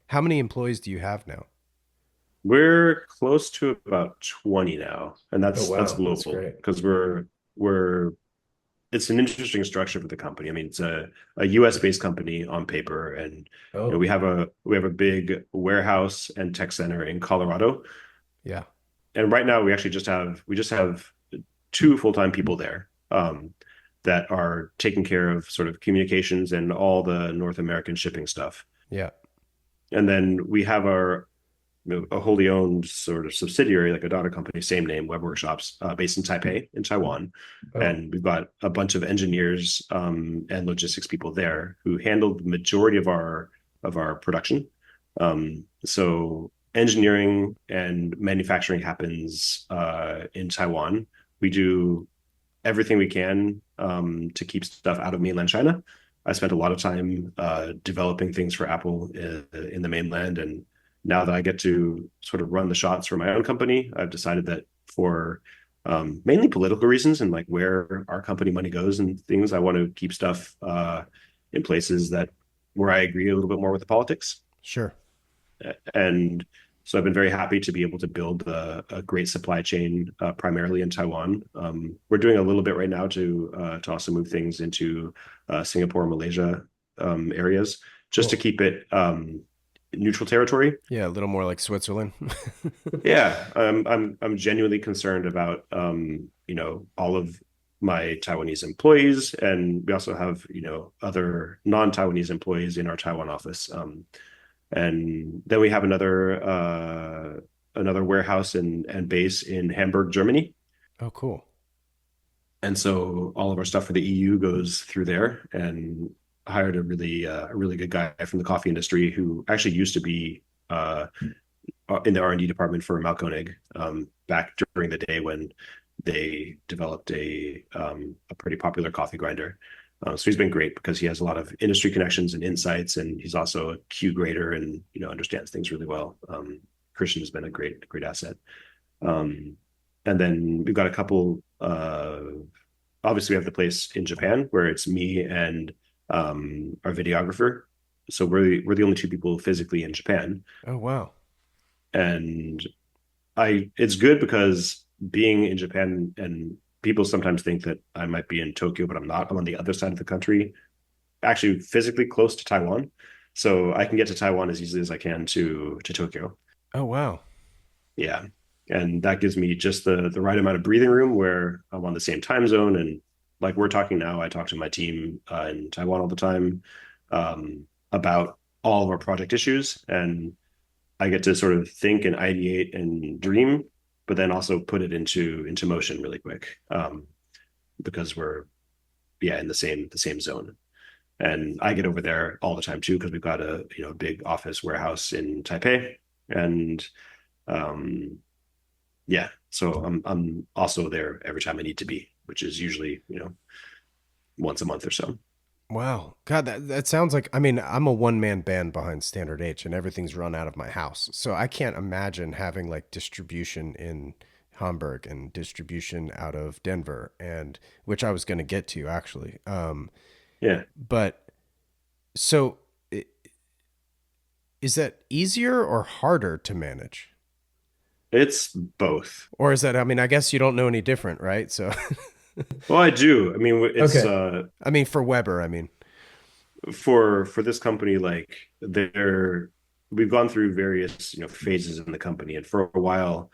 A: How many employees do you have now?
B: We're close to about 20 now, and
C: Oh
B: that's
C: wow, that's
B: global
C: great.
B: because we're it's an interesting structure for the company. I mean, it's a US based company on paper, and
A: Oh,
B: we have a big warehouse and tech center in Colorado.
A: yeah.
B: And right now we just have two full-time people there, that are taking care of sort of communications and all the North American shipping stuff.
A: Yeah.
B: And then we have our a wholly owned sort of subsidiary, like a daughter company, same name, Web Workshops, based in Taipei, in Taiwan.
A: Oh,
B: And we've got a bunch of engineers, and logistics people there who handle the majority of our production. So engineering and manufacturing happens in Taiwan. We do everything we can, to keep stuff out of mainland China. I spent a lot of time developing things for Apple in the mainland, and now that I get to sort of run the shots for my own company, I've decided that for mainly political reasons and like where our company money goes and things, I want to keep stuff in places that where I agree a little bit more with the politics.
A: sure.
B: And so I've been very happy to be able to build a great supply chain, primarily in Taiwan. We're doing a little bit right now to also move things into Singapore, Malaysia, areas, just to
A: Cool.
B: keep it neutral territory.
A: Yeah, a little more like Switzerland.
B: Yeah, I'm genuinely concerned about all of my Taiwanese employees, and we also have other non-Taiwanese employees in our Taiwan office. And then we have another warehouse and base in Hamburg, Germany.
A: Oh, cool.
B: And so all of our stuff for the EU goes through there. And hired a really good guy from the coffee industry who actually used to be in the R&D department for Malkonig, back during the day when they developed a pretty popular coffee grinder. So he's been great because he has a lot of industry connections and insights, and he's also a Q grader and understands things really well. Christian has been a great asset. Um, and then we've got a couple. Obviously, we have the place in Japan where it's me and our videographer. So we're the only two people physically in Japan,
A: Oh, wow.
B: and I it's good because being in Japan, and people sometimes think that I might be in Tokyo, but I'm not. I'm on the other side of the country, actually physically close to Taiwan. So I can get to Taiwan as easily as I can to Tokyo.
A: Oh, wow.
B: Yeah. And that gives me just the right amount of breathing room where I'm on the same time zone. And like we're talking now, I talk to my team in Taiwan all the time, about all of our project issues. And I get to sort of think and ideate and dream, but then also put it into motion really quick, because we're yeah in the same zone. And I get over there all the time too because we've got a big office warehouse in Taipei, and um, yeah, so I'm also there every time I need to be, which is usually once a month or so.
A: Wow. God, that sounds like, I mean, I'm a one man band behind Standard H and everything's run out of my house. So I can't imagine having like distribution in Hamburg and distribution out of Denver, and which I was going to get to actually.
B: Yeah,
A: But so is that easier or harder to manage?
B: it's both.
A: Or is that, I mean, I guess you don't know any different, right? So,
B: Well, I do. I mean, it's
A: okay. I mean, for Weber, I mean,
B: for this company, like we've gone through various phases in the company, and for a while,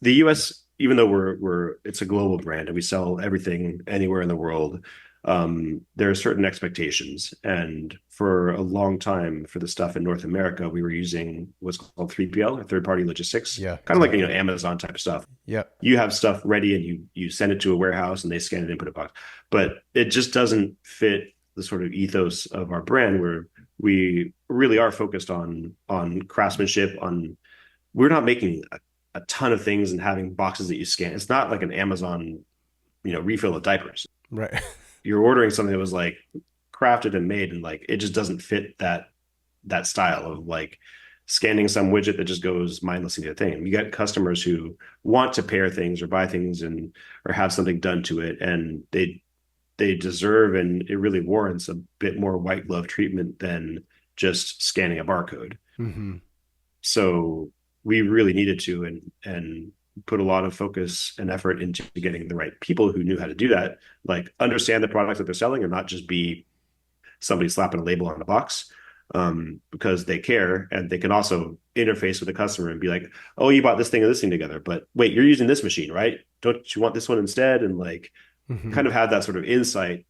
B: the US, even though we're it's a global brand and we sell everything anywhere in the world, there are certain expectations. And for a long time, for the stuff in North America, we were using what's called 3PL, or third party logistics,
A: yeah,
B: kind of like
A: exactly.
B: Amazon type stuff.
A: Yep.
B: You have stuff ready and you send it to a warehouse and they scan it and put it in a box. But it just doesn't fit the sort of ethos of our brand, where we really are focused on craftsmanship. On We're not making a ton of things and having boxes that you scan. It's not like an Amazon refill of diapers.
A: Right.
B: You're ordering something that was like crafted and made, and like it just doesn't fit that style of like scanning some widget that just goes mindlessly to a thing. You get customers who want to pair things or buy things and or have something done to it, and they deserve, and it really warrants a bit more white glove treatment than just scanning a barcode.
A: Hmm.
B: So we really needed to, and put a lot of focus and effort into getting the right people who knew how to do that, like understand the products that they're selling and not just be somebody slapping a label on a box, because they care and they can also interface with the customer and be like, oh, you bought this thing and this thing together, but wait, you're using this machine, right? Don't you want this one instead? And like
A: Hmm.
B: kind of have that sort of insight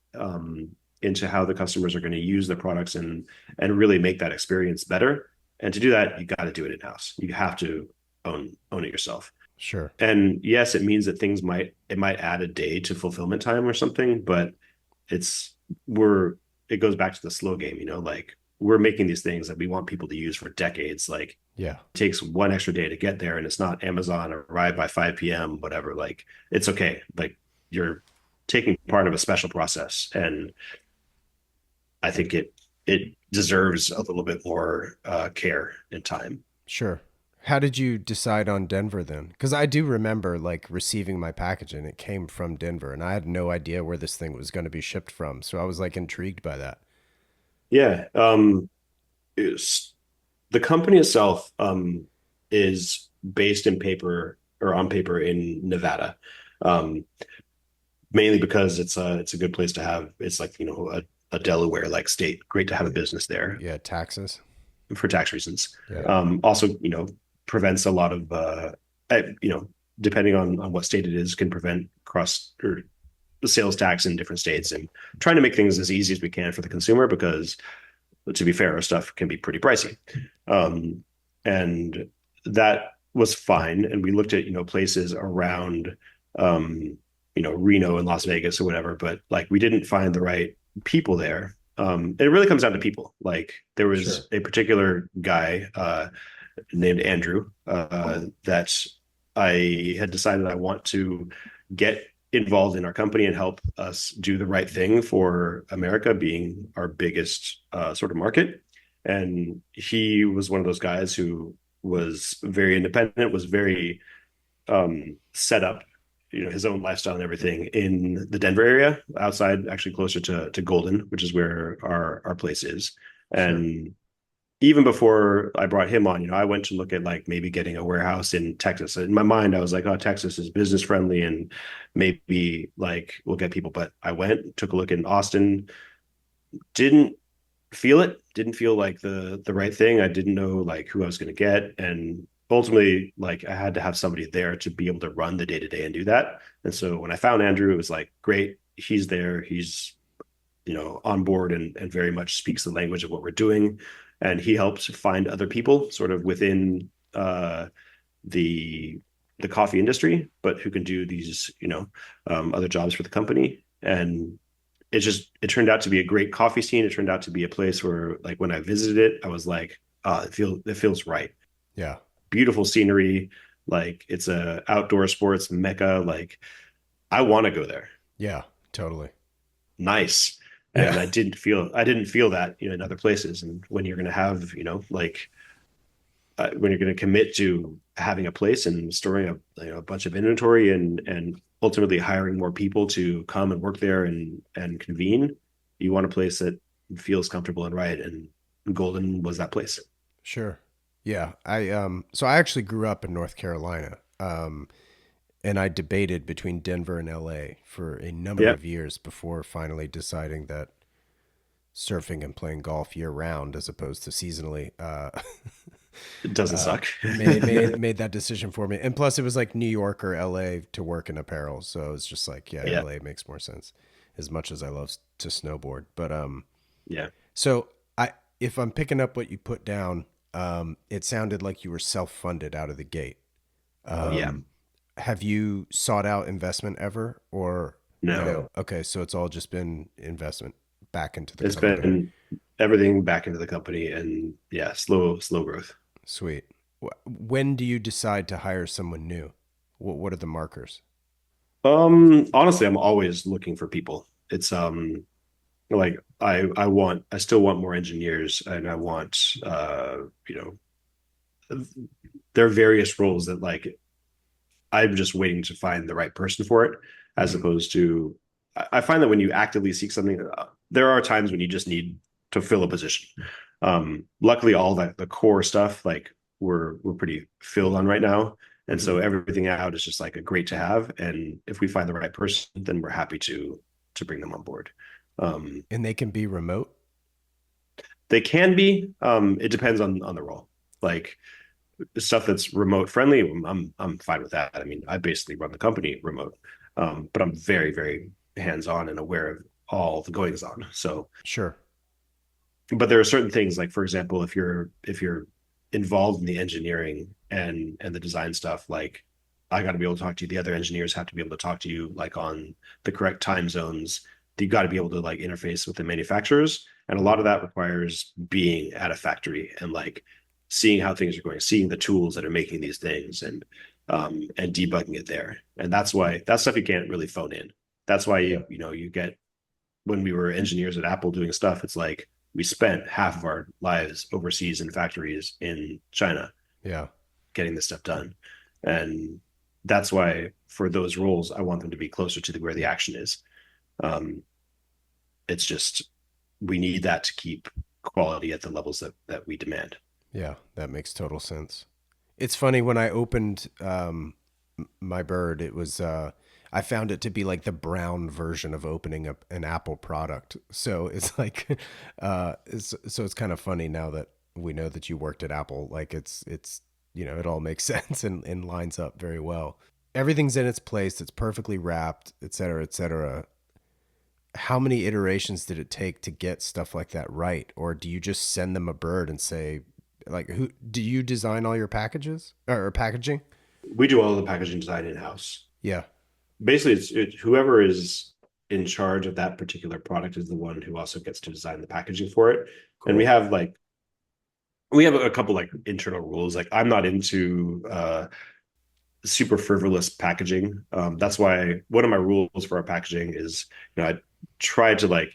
B: into how the customers are going to use the products and really make that experience better. And to do that, you got to do it in house. You have to own it yourself.
A: Sure.
B: And yes, it means that it might add a day to fulfillment time or something, but it's we're it goes back to the slow game, like we're making these things that we want people to use for decades. Like
A: Yeah.
B: it takes one extra day to get there and it's not Amazon arrive by 5 p.m., whatever. Like it's okay. Like you're taking part of a special process. And I think it deserves a little bit more care and time.
A: Sure. How did you decide on Denver then? Because I do remember like receiving my package and it came from Denver, and I had no idea where this thing was going to be shipped from. So I was like intrigued by that.
B: Yeah. It's, the company itself is based in paper or on paper in Nevada, um, mainly because it's a good place to have. It's like a Delaware like state. Great to have a business there
A: Yeah, taxes.
B: for tax reasons.
A: Yeah.
B: Also, prevents a lot of depending on what state it is, can prevent cross or sales tax in different states, and trying to make things as easy as we can for the consumer because, to be fair, our stuff can be pretty pricey. And that was fine. And we looked at, places around, Reno and Las Vegas or whatever, but like we didn't find the right people there. It really comes down to people. Like there
A: Sure.
B: was a particular guy named Andrew that I had decided I want to get involved in our company and help us do the right thing for America, being our biggest sort of market. And he was one of those guys who was very independent, was very set up, his own lifestyle and everything in the Denver area, outside, actually closer to Golden, which is where our place is.
A: Sure.
B: And even before I brought him on, I went to look at like maybe getting a warehouse in Texas. In my mind, I was like, oh, Texas is business friendly and maybe like we'll get people. But I went, took a look in Austin, didn't feel it, didn't feel like the right thing. I didn't know like who I was going to get. And ultimately, like I had to have somebody there to be able to run the day to day and do that. And so when I found Andrew, it was like, great, he's there. He's on board and very much speaks the language of what we're doing. And he helps find other people sort of within the the coffee industry, but who can do these, other jobs for the company. And it turned out to be a great coffee scene. It turned out to be a place where like when I visited it, I was like, it feels right.
A: Yeah.
B: Beautiful scenery. Like it's a outdoor sports mecca. Like I want to go there.
A: Yeah. Totally.
B: Nice. And
A: Yeah.
B: I didn't feel that, in other places. And when you're going to have, when you're going to commit to having a place and storing a bunch of inventory and ultimately hiring more people to come and work there and convene, you want a place that feels comfortable and right. And Golden was that place.
A: Sure. Yeah. So I actually grew up in North Carolina. And I debated between Denver and LA for a number
B: Yeah,
A: of years before finally deciding that surfing and playing golf year round as opposed to seasonally
B: it doesn't suck.
A: made that decision for me. And plus, it was like New York or LA to work in apparel, so it's just like, yeah,
B: Yeah,
A: LA makes more sense. As much as I love to snowboard, but
B: yeah,
A: so if I'm picking up what you put down, it sounded like you were self funded out of the gate.
B: yeah.
A: Um, have you sought out investment ever, or
B: No,
A: no? Okay, so it's all just been investment back into the
B: it's
A: company.
B: been everything back into the company and yeah, slow growth.
A: Sweet. When do you decide to hire someone new? What are the markers?
B: Honestly, I'm always looking for people. It's like I still want more engineers and I want there are various roles that like I'm just waiting to find the right person for it, as
A: Mhm.
B: opposed to I find that when you actively seek something, there are times when you just need to fill a position. Luckily, all that the core stuff like we're pretty filled on right now, And
A: Mhm.
B: so everything out is just like a great to have. And if we find the right person, then we're happy to bring them on board.
A: And they can be remote.
B: They can be. It depends on the role. Like stuff that's remote friendly, I'm fine with that. I mean, I basically run the company remote, but I'm very very hands on and aware of all the goings on. So,
A: Sure.
B: but there are certain things like, for example, if you're involved in the engineering and the design stuff, like I got to be able to talk to you. The other engineers have to be able to talk to you like on the correct time zones. You got to be able to like interface with the manufacturers, and a lot of that requires being at a factory and like seeing how things are going, seeing the tools that are making these things, and debugging it there. And that's why that's stuff you can't really phone in. That's why
C: Yeah.
B: you get when we were engineers at Apple doing stuff, it's like we spent half of our lives overseas in factories in China
A: Yeah.
B: getting this stuff done. And that's why for those roles, I want them to be closer to where the action is. Um, it's just we need that to keep quality at the levels that we demand.
A: Yeah. That makes total sense. It's funny when I opened my bird, it was I found it to be like the brown version of opening up an Apple product. So it's like so it's kind of funny now that we know that you worked at Apple. Like it's it all makes sense and lines up very well. Everything's in its place. It's perfectly wrapped, et cetera, et cetera. How many iterations did it take to get stuff like that right? Or do you just send them a bird and say, like, who do you design all your packages or packaging?
B: We do all the packaging design in house.
A: Yeah.
B: Basically, whoever is in charge of that particular product is the one who also gets to design the packaging for it. And
A: Cool.
B: we have a couple like internal rules. Like I'm not into super frivolous packaging. That's why one of my rules for our packaging is, I try to like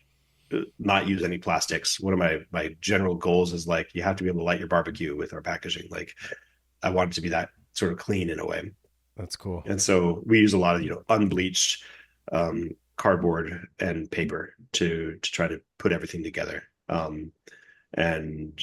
B: not use any plastics. One of my general goals is like you have to be able to light your barbecue with our packaging. Like I want it to be that sort of clean in a way.
A: That's cool.
B: And so we use a lot of unbleached cardboard and paper to try to put everything together. And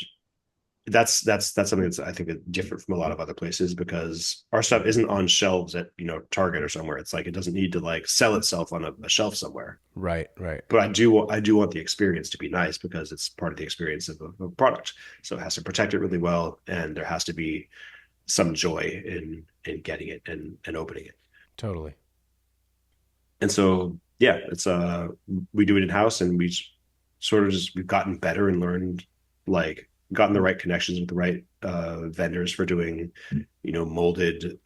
B: that's something that's I think different from a lot of other places because our stuff isn't on shelves at Target or somewhere. It's like it doesn't need to like sell itself on a shelf somewhere.
A: Right, right.
B: But I do want the experience to be nice because it's part of the experience of a product. So it has to protect it really well, and there has to be some joy in getting it and opening it.
A: Totally.
B: And so yeah, it's we do it in house, and sort of just we've gotten better and learned like gotten the right connections with the right vendors for doing molded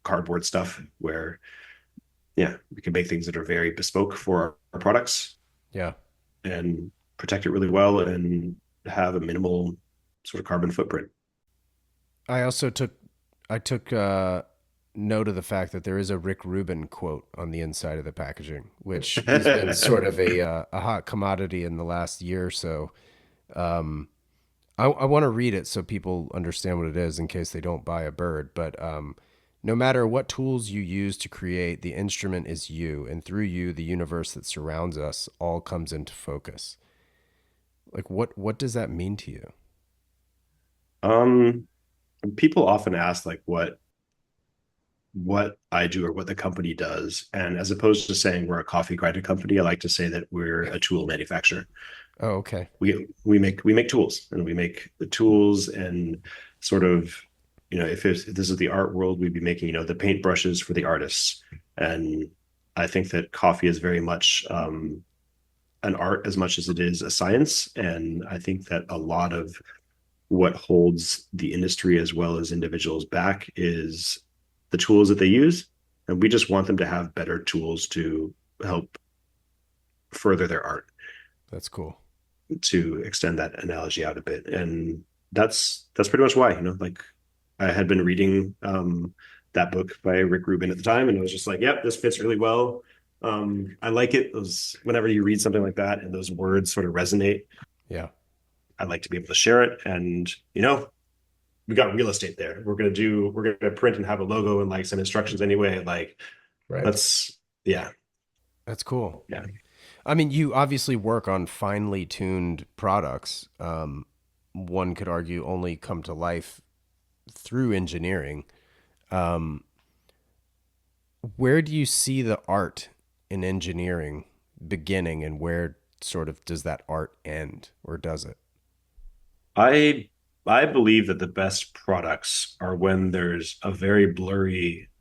B: cardboard stuff where yeah we can make things that are very bespoke for our products
A: Yeah.
B: and protect it really well and have a minimal sort of carbon footprint.
A: I also took note of the fact that there is a Rick Rubin quote on the inside of the packaging, which he's been sort of a hot commodity in the last year or so. Um, I want to read it so people understand what it is in case they don't buy a bird. But no matter what tools you use to create, the instrument is you, and through you, the universe that surrounds us all comes into focus. Like, what does that mean to you?
B: um People often ask like what I do or what the company does. And as opposed to saying we're a coffee grinder company, I like to say that we're a tool manufacturer.
A: Oh, okay.
B: We make tools, and we make the tools and sort of if this is the art world, we'd be making the paint brushes for the artists. And I think that coffee is very much an art as much as it is a science. And I think that a lot of what holds the industry as well as individuals back is the tools that they use. And we just want them to have better tools to help further their art,
A: That's cool.
B: to extend that analogy out a bit. And that's pretty much why, like I had been reading that book by Rick Rubin at the time, and it was just like, yep, this fits really well. I like it. Those whenever you read something like that and those words sort of resonate,
A: Yeah.
B: I like to be able to share it. And we got real estate there. We're gonna print and have a logo and like some instructions anyway. Like
C: Right.
B: let's yeah.
A: That's cool.
B: Yeah.
A: I mean, you obviously work on finely tuned products. One could argue only come to life through engineering. Um, where do you see the art in engineering beginning, and where sort of does that art end, or does it?
B: I I believe that the best products are when there's a very blurred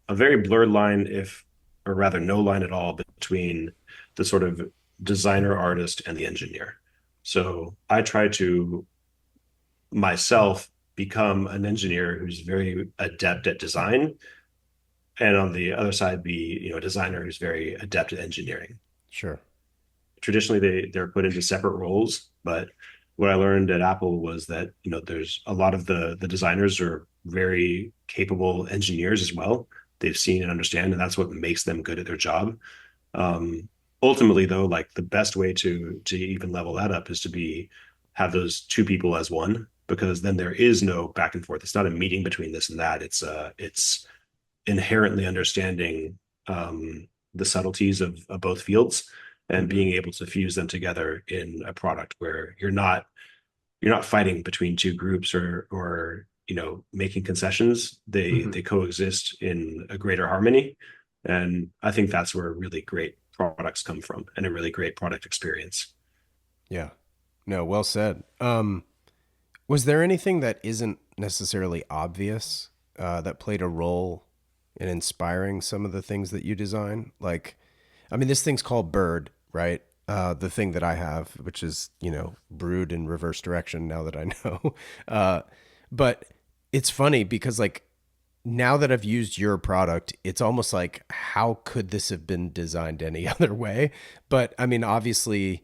B: line, if or rather no line at all between the sort of designer artist and the engineer. So I try to myself become an engineer who's very adept at design, and on the other side be, a designer who's very adept at engineering.
A: Sure.
B: Traditionally they're put into separate roles, but what I learned at Apple was that there's a lot of the designers are very capable engineers as well. They've seen and understand, and that's what makes them good at their job. um Ultimately though, like the best way to even level that up is to be have those two people as one, because then there is no back and forth. It's not a meeting between this and that. It's inherently understanding the subtleties of both fields and
A: Mm-hmm.
B: being able to fuse them together in a product where you're not fighting between two groups or making concessions. They
A: Mm-hmm.
B: they coexist in a greater harmony, and I think that's where really great products come from and a really great product experience.
A: Yeah. No, well said. Was there anything that isn't necessarily obvious that played a role in inspiring some of the things that you design? Like, I mean, this thing's called Bird, right? The thing that I have, which is, brewed in reverse direction now that I know. Uh, but it's funny because, like, now that I've used your product, it's almost like, how could this have been designed any other way? But I mean, obviously,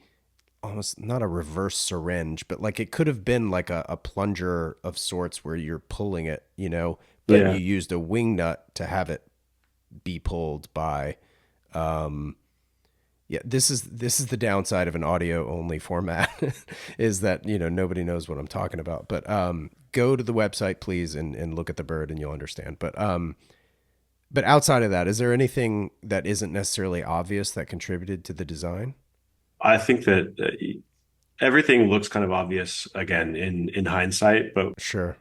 A: almost not a reverse syringe, but like it could have been like a plunger of sorts where you're pulling it, but you
B: Yeah.
A: used a wing nut to have it be pulled by. Um, yeah, this is the downside of an audio only format is that nobody knows what I'm talking about. But go to the website please and look at the bird and you'll understand. But outside of that, is there anything that isn't necessarily obvious that contributed to the design?
B: I think that everything looks kind of obvious again in hindsight, but
A: Sure.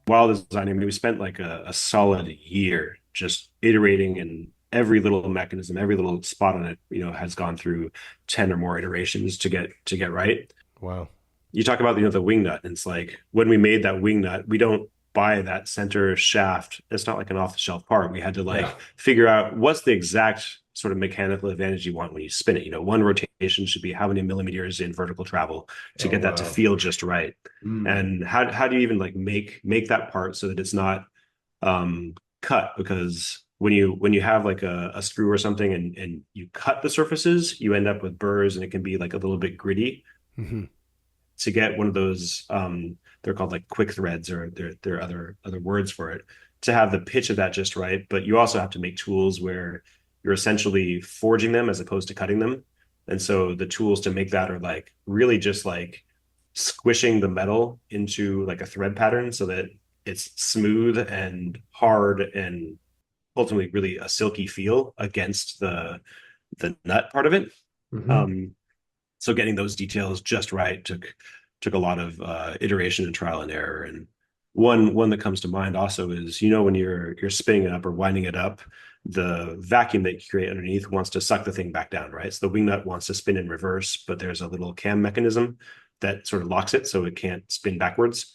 B: while designing, we spent like a solid year just iterating, and every little mechanism, every little spot on it, has gone through 10 or more iterations to get right.
A: Wow.
B: You talk about, the wing nut, and it's like when we made that wing nut, we don't buy that center shaft. It's not like an off-the-shelf part. We had to
C: Yeah.
B: like figure out what's the exact sort of mechanical advantage you want when you spin it. One rotation should be how many millimeters in vertical travel to
C: Oh,
B: get that to
C: wow.
B: feel just right.
C: Mm.
B: And how do you even like make that part so that it's not cut? Because when you have like a screw or something, and you cut the surfaces, you end up with burrs, and it can be like a little bit gritty.
A: Hmm.
B: To get one of those, they're called like quick threads, or there are other words for it, to have the pitch of that just right. But you also have to make tools where you're essentially forging them as opposed to cutting them. And so the tools to make that are like really just like squishing the metal into like a thread pattern so that it's smooth and hard, and ultimately really a silky feel against the nut part of it.
C: Hmm.
B: um so getting those details just right took a lot of iteration and trial and error. And one that comes to mind also is, when you're spinning it up or winding it up, the vacuum that you create underneath wants to suck the thing back down, right? So the wing nut wants to spin in reverse, but there's a little cam mechanism that sort of locks it so it can't spin backwards.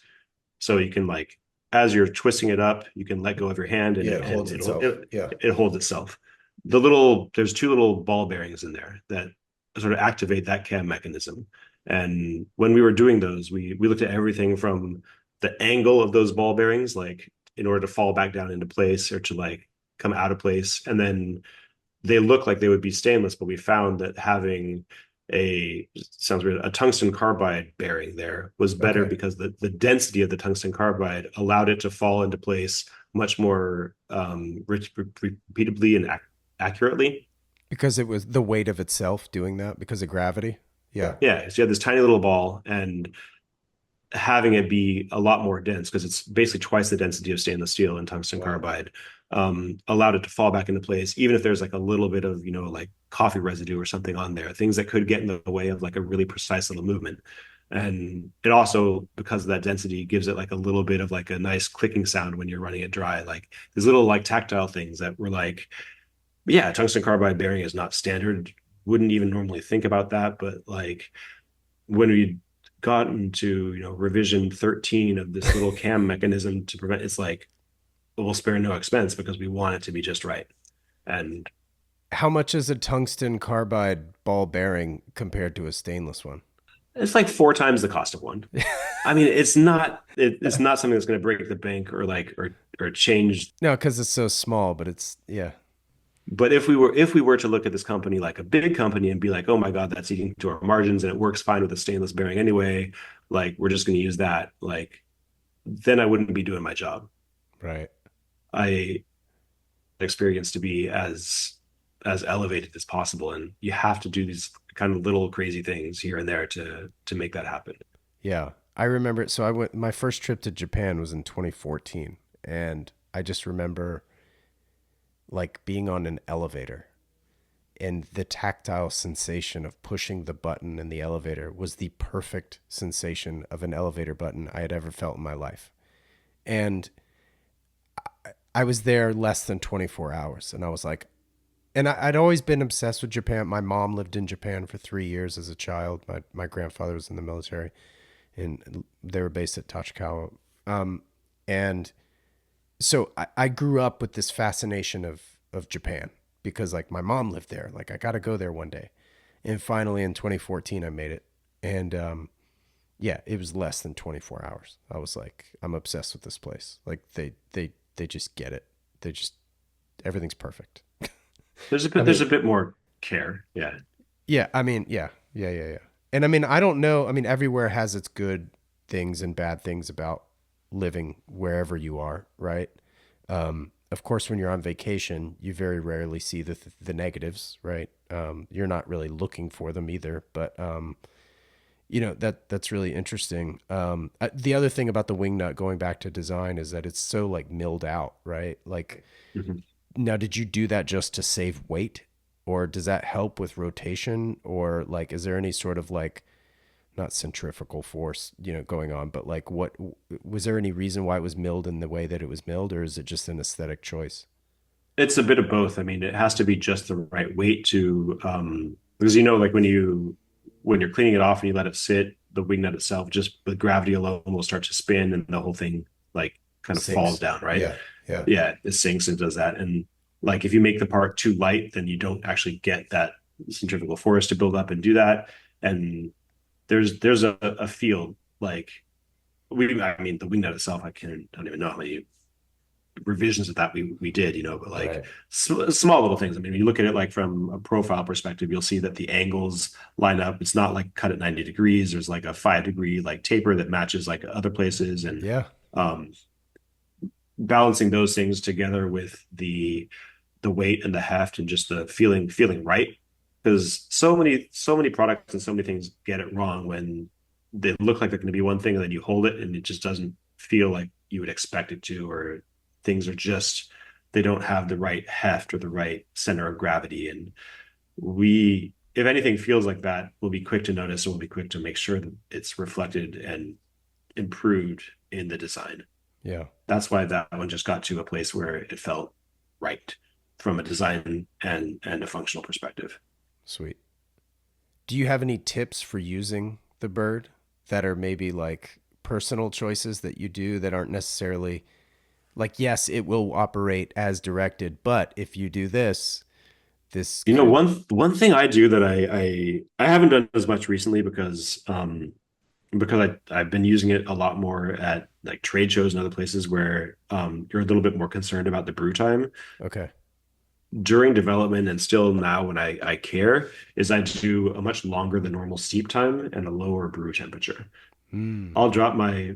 B: So you can, like, as you're twisting it up, you can let go of your hand, and
C: Yeah,
B: it
C: it
B: and
C: holds itself. Yeah.
B: it holds itself. There's two little ball bearings in there that sort of activate that cam mechanism. And when we were doing those, we looked at everything from the angle of those ball bearings, like in order to fall back down into place or to like come out of place. And then they look like they would be stainless, but we found that having sounds weird, a tungsten carbide bearing there was better,
C: Okay.
B: because the density of the tungsten carbide allowed it to fall into place much more repeatably and accurately.
A: Because it was the weight of itself doing that because of gravity. Yeah.
C: Yeah.
B: Yeah, so you have this tiny little ball, and having it be a lot more dense, because it's basically twice the density of stainless steel and tungsten
C: Wow.
B: carbide, allowed it to fall back into place, even if there's like a little bit of, like coffee residue or something on there, things that could get in the way of like a really precise little movement. And it also, because of that density, gives it like a little bit of like a nice clicking sound when you're running it dry. Like these little like tactile things that were like, yeah, tungsten carbide bearing is not standard. Wouldn't even normally think about that, but like when we got into, revision 13 of this little cam mechanism to prevent, it's like we'll spare no expense because we want it to be just right. And
A: How much is a tungsten carbide ball bearing compared to a stainless one?
B: it's like 4 times the cost of one. I mean, it's not something that's going to break the bank or like or change.
A: No, because it's so small, but it's, yeah.
B: But if we were to look at this company like a big company and be like, oh my God, that's eating to our margins and it works fine with a stainless bearing anyway, like we're just going to use that, like then I wouldn't be doing my job.
A: Right.
B: I experience to be as elevated as possible, and you have to do these kind of little crazy things here and there to make that happen.
A: Yeah. I remember. So my first trip to Japan was in 2014. And I just remember like being on an elevator and the tactile sensation of pushing the button in the elevator was the perfect sensation of an elevator button I had ever felt in my life. And I was there less than 24 hours. And I was like, and I'd always been obsessed with Japan. My mom lived in Japan for 3 years as a child. My grandfather was in the military, and they were based at Tachikawa. And so I grew up with this fascination of Japan because like my mom lived there. Like I got to go there one day. And finally in 2014, I made it. And yeah, it was less than 24 hours. I was like, I'm obsessed with this place. Like they just get it. They just, everything's perfect.
B: There's a
A: I
B: bit
A: mean,
B: there's a bit more care. Yeah.
A: yeah, I mean, yeah. And I mean, I don't know. I mean, everywhere has its good things and bad things about living wherever you are, right? Of course, when you're on vacation, you very rarely see the negatives, right? You're not really looking for them either, but that's really interesting. The other thing about the wing nut, going back to design, is that it's so like milled out, right? Like,
B: Mhm.
A: now, did you do that just to save weight, or does that help with rotation, or like, is there any sort of like, not centrifugal force, going on, but like, what was there any reason why it was milled in the way that it was milled, or is it just an aesthetic choice?
B: It's a bit of both. I mean, it has to be just the right weight to because like when you're cleaning it off and you let it sit, the wing nut itself just with gravity alone will start to spin and the whole thing like kind of falls
A: Sinks.
B: down, right?
A: Yeah, yeah.
B: Yeah, it sinks and does that. And like if you make the part too light, then you don't actually get that centrifugal force to build up and do that. And there's a field like I mean the wing nut itself, I don't even know how many revisions of that we did, but like
A: Right.
B: small little things. I mean, when you look at it like from a profile perspective, you'll see that the angles line up. It's not like cut at 90 degrees. There's like a 5 degree like taper that matches like other places, and
A: Yeah.
B: um, balancing those things together with the weight and the heft and just the feeling right. Because so many products and so many things get it wrong when they look like they're going to be one thing and then you hold it and it just doesn't feel like you would expect it to, or things are just they don't have the right heft or the right center of gravity. And we, if anything feels like that, we'll be quick to notice and we'll be quick to make sure that it's reflected and improved in the design.
A: Yeah.
B: That's why that one just got to a place where it felt right from a design and a functional perspective.
A: Sweet. Do you have any tips for using the bird that are maybe like personal choices that you do that aren't necessarily like, yes, it will operate as directed, but if you do this, this could.
B: One thing I do that I haven't done as much recently because I've been using it a lot more at like trade shows and other places where you're a little bit more concerned about the brew time
A: Okay.
B: during development, and still now when I care is I do a much longer than normal steep time and a lower brew temperature.
A: Hmm.
B: I'll drop my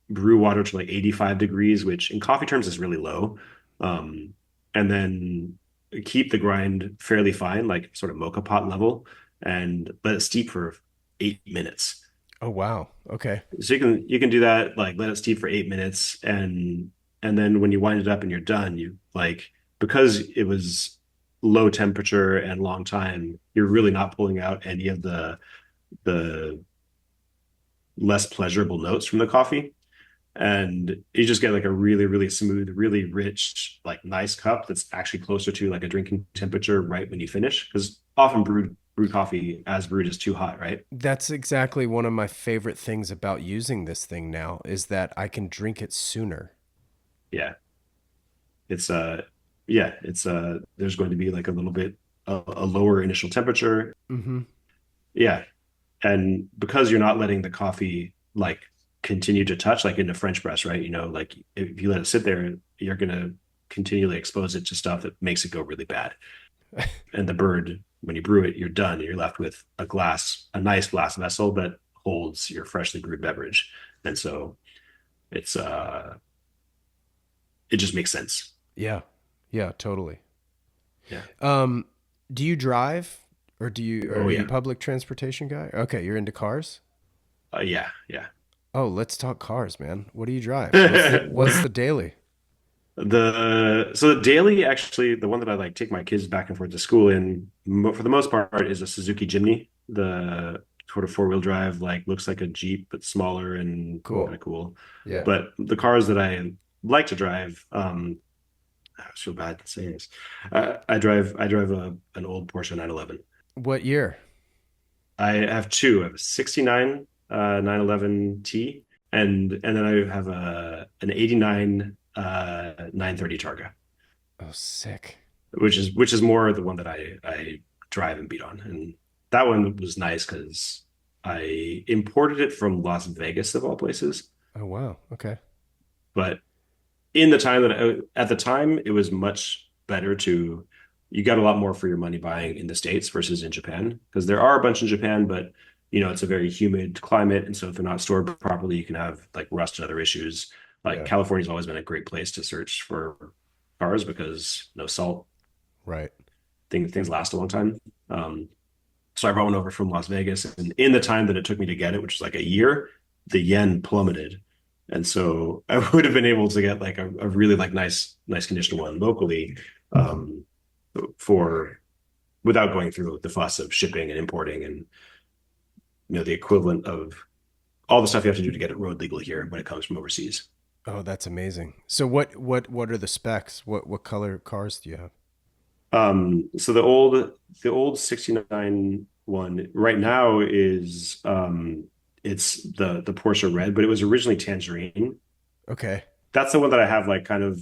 B: brew water to like 85 degrees, which in coffee terms is really low. Um, and then keep the grind fairly fine, like sort of mocha pot level, and let it steep for 8 minutes.
A: Oh, wow. Okay.
B: So you can do that, like let it steep for 8 minutes, and then when you wind it up and you're done, you like because it was low temperature and long time, you're really not pulling out any of the less pleasurable notes from the coffee. And you just get like a really, really smooth, really rich, like nice cup that's actually closer to like a drinking temperature right when you finish. Because often brewed coffee as brewed is too hot, right?
A: That's exactly one of my favorite things about using this thing now is that I can drink it sooner.
B: Yeah. It's yeah, it's there's going to be like a little bit a lower initial temperature.
A: Mm-hmm.
B: Yeah. And because you're not letting the coffee like continue to touch like in a French press, right? You know, like if you let it sit there, you're gonna continually expose it to stuff that makes it go really bad. And the bird, when you brew it, you're done. And you're left with a nice glass vessel that holds your freshly brewed beverage. And so it's it just makes sense.
A: Yeah. Yeah, totally.
B: Yeah.
A: Um, do you drive or
B: Oh
A: are you a
B: yeah.
A: public transportation guy? Okay, you're into cars?
B: Yeah. Yeah.
A: Oh, let's talk cars, man. What do you drive? What's the daily?
B: The daily actually the one that I like take my kids back and forth to school in for the most part is a Suzuki Jimny. The sort of four-wheel drive like looks like a Jeep but smaller and kind
A: Cool.
B: of cool.
A: Yeah.
B: But the cars that I like to drive, I feel bad saying this. I drive an old Porsche 911.
A: What year?
B: I have two. I have a 69 911 T and then I have a an 89 930 Targa,
A: Oh, sick.
B: which is more the one that I drive and beat on. And that one was nice because I imported it from Las Vegas of all places.
A: Oh, wow. Okay.
B: But in the time that at the time it was much better to you got a lot more for your money buying in the States versus in Japan because there are a bunch in Japan, but you know it's a very humid climate, and so if they're not stored properly, you can have like rust and other issues. Like
A: Yeah.
B: California's always been a great place to search for cars because no salt,
A: Right.
B: things last a long time. So I brought one over from Las Vegas, and in the time that it took me to get it, which was like a year, the yen plummeted, and so I would have been able to get like a really like nice condition one locally, um, for without going through the fuss of shipping and importing and the equivalent of all the stuff you have to do to get it road legal here when it comes from overseas.
A: Oh, that's amazing. So what are the specs? What color cars do you have?
B: So the old 69 one right now is it's the Porsche red, but it was originally tangerine.
A: Okay.
B: That's the one that I have like kind of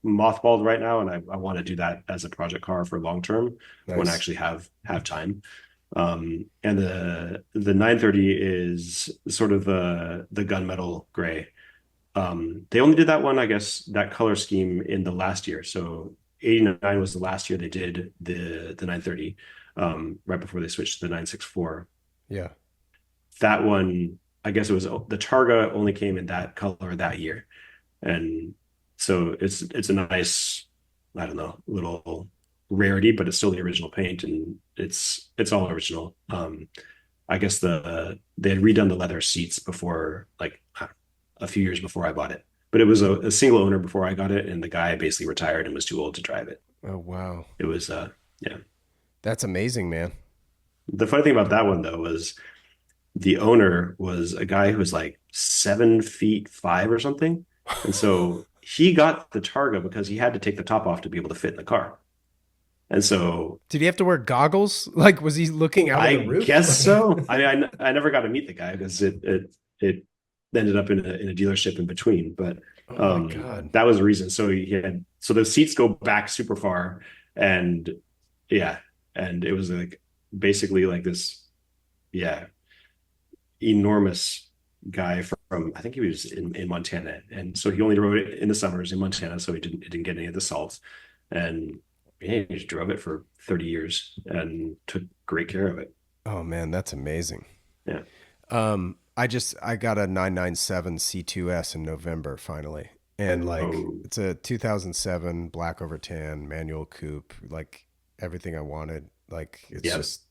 B: mothballed right now, and I want to do that as a project car for long term when I
A: Nice.
B: actually have time. And the 930 is sort of the gunmetal gray. They only did that one, I guess, that color scheme in the last year. So 89 was the last year they did the 930, right before they switched to the 964.
A: Yeah.
B: That one, I guess it was the Targa only came in that color that year. And so it's a nice, I don't know, little rarity, but it's still the original paint and it's all original. I guess they had redone the leather seats before, like a few years before I bought it. But it was a single owner before I got it, and the guy basically retired and was too old to drive it.
A: Oh, wow.
B: It was yeah.
A: That's amazing, man.
B: The funny thing about that one though was the owner was a guy who was like 7 feet 5 or something. And so he got the Targa because he had to take the top off to be able to fit in the car. And so
A: Did he have to wear goggles? Like, was he looking out of
B: I
A: the roof?
B: guess so. I mean, I never got to meet the guy because it ended up in a dealership in between. But
A: Oh my God.
B: that was the reason. So the seats go back super far, and yeah, and it was like basically like this, yeah, enormous guy from I think he was in Montana, and so he only rode it in the summers in Montana, so it didn't get any of the salt, and yeah, he just drove it for 30 years and took great care of it.
A: Oh man, that's amazing.
B: Yeah.
A: I got a 997 C2S in November finally. And like
B: Oh,
A: it's a 2007 black over tan manual coupe, like everything I wanted. Like it's
B: yeah.
A: just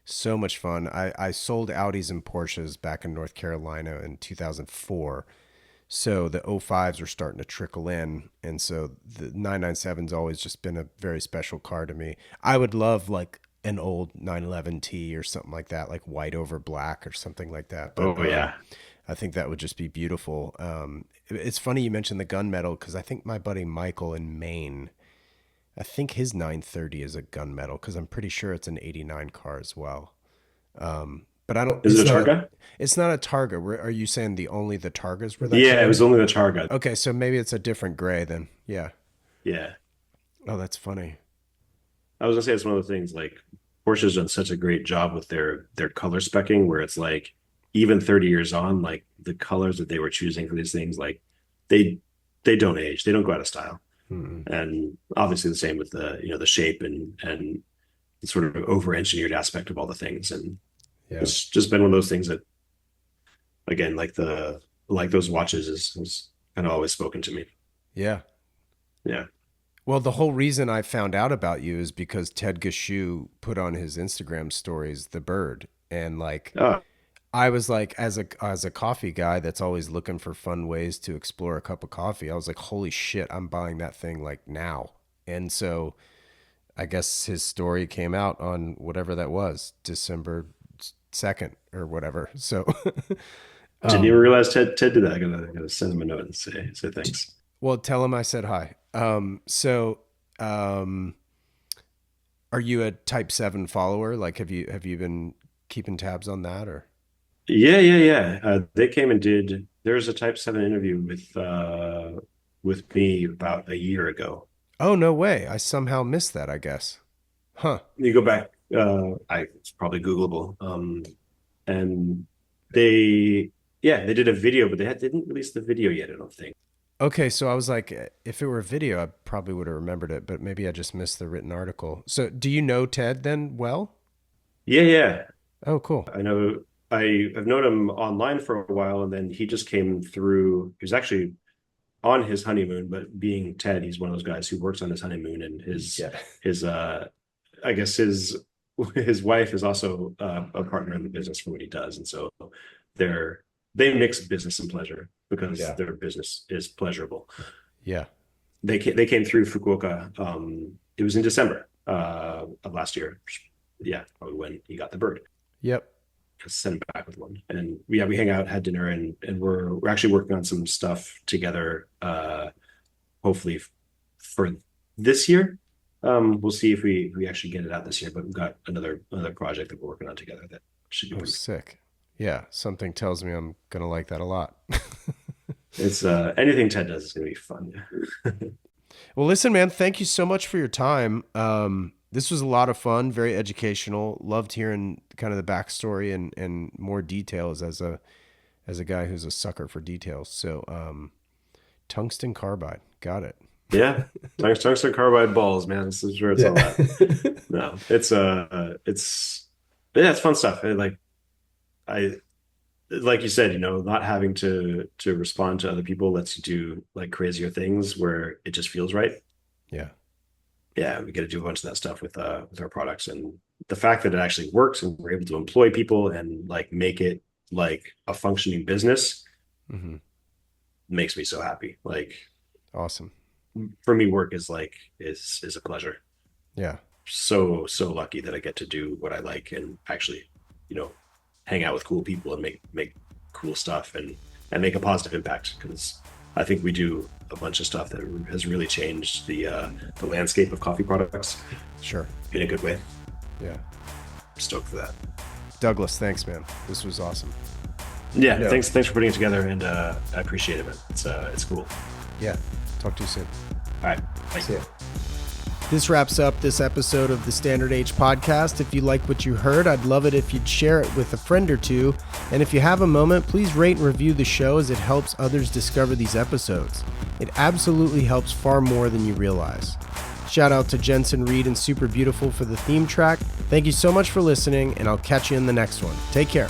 A: so much fun. I sold Audis and Porsches back in North Carolina in 2004. So the O5s were starting to trickle in. And so the 997's always just been a very special car to me. I would love like an old 911T or something like that, like white over black or something like that. But,
B: Oh yeah.
A: I think that would just be beautiful. It's funny you mentioned the gunmetal because I think my buddy Michael in Maine, I think his 930 is a gunmetal because I'm pretty sure it's an 89 car as well. But I don't.
B: Is
A: It's
B: it a
A: not.
B: Targa?
A: It's not a Targa. Are you saying only the Targas were that
B: Yeah, it
A: color?
B: was only the Targa.
A: Okay, so maybe it's a different gray then. Yeah.
B: Yeah.
A: Oh, that's funny.
B: I was gonna say it's one of the things like Porsche's done such a great job with their color specking where it's like even 30 years on, like the colors that they were choosing for these things, like they they don't age, they don't go out of style.
A: Mm-mm.
B: And obviously the same with the shape and the sort of over engineered aspect of all the things. And
A: Yeah.
B: it's just been one of those things that again, like those watches is kind of always spoken to me.
A: Yeah.
B: Yeah.
A: Well, the whole reason I found out about you is because Ted Gashu put on his Instagram stories the bird, and like
B: Oh,
A: I was like, as a coffee guy that's always looking for fun ways to explore a cup of coffee, I was like, holy shit, I'm buying that thing like now. And so I guess his story came out on whatever that was, December 2nd or whatever. So,
B: didn't even realize Ted did that. I gotta send him a note and say thanks.
A: well, tell him I said hi. Um, are you a Type 7 follower? Like, have you been keeping tabs on that or?
B: Yeah. They came and did. There was a Type 7 interview with me about a year ago.
A: Oh, no way. I somehow missed that, I guess. Huh.
B: You go back. It's probably Googleable. And they yeah they did a video, but they didn't release the video yet. I don't think.
A: Okay, so I was like, if it were a video, I probably would have remembered it, but maybe I just missed the written article. So, do you know Ted then well?
B: Yeah.
A: Oh, cool.
B: I know. I've known him online for a while, and then he just came through. He was actually on his honeymoon, but being Ted, he's one of those guys who works on his honeymoon, and
A: Yeah.
B: his I guess his wife is also a partner in the business for what he does, and so they mix business and pleasure because
A: Yeah.
B: their business is pleasurable.
A: Yeah.
B: They came through Fukuoka. It was in December of last year. Yeah, probably when he got the bird.
A: Yep.
B: Sent him back with one, and we hang out, had dinner, and we're actually working on some stuff together. Hopefully for this year. We'll see if we actually get it out this year, but we've got another project that we're working on together that should be
A: Oh,
B: pretty.
A: sick. Yeah. Something tells me I'm going to like that a lot.
B: It's anything Ted does is gonna be fun.
A: Well, listen, man, thank you so much for your time. This was a lot of fun, very educational. Loved hearing kind of the backstory and more details as a guy who's a sucker for details. So, tungsten carbide, got it.
B: Yeah, tungsten carbide balls, man. This is where it's all at. No, it's yeah, it's fun stuff. I like you said, not having to respond to other people lets you do like crazier things where it just feels right.
A: Yeah.
B: Yeah, we get to do a bunch of that stuff with our products, and the fact that it actually works and we're able to employ people and like make it like a functioning business
A: Mm-hmm.
B: makes me so happy. Like
A: Awesome.
B: for me, work is a pleasure.
A: Yeah.
B: So lucky that I get to do what I like and actually, hang out with cool people and make cool stuff and make a positive impact, because I think we do a bunch of stuff that has really changed the landscape of coffee products
A: Sure.
B: in a good way.
A: Yeah.
B: I'm stoked for that.
A: Douglas, thanks, man. This was awesome.
B: Yeah,
A: Yeah.
B: thanks for putting it together, and I appreciate it, man. It's cool.
A: Yeah. Talk to you soon.
B: All right, bye.
A: See ya. This wraps up this episode of the Standard H podcast. If you like what you heard, I'd love it if you'd share it with a friend or two. And if you have a moment, please rate and review the show, as it helps others discover these episodes. It absolutely helps far more than you realize. Shout out to Jensen Reed and Super Beautiful for the theme track. Thank you so much for listening, and I'll catch you in the next one. Take care.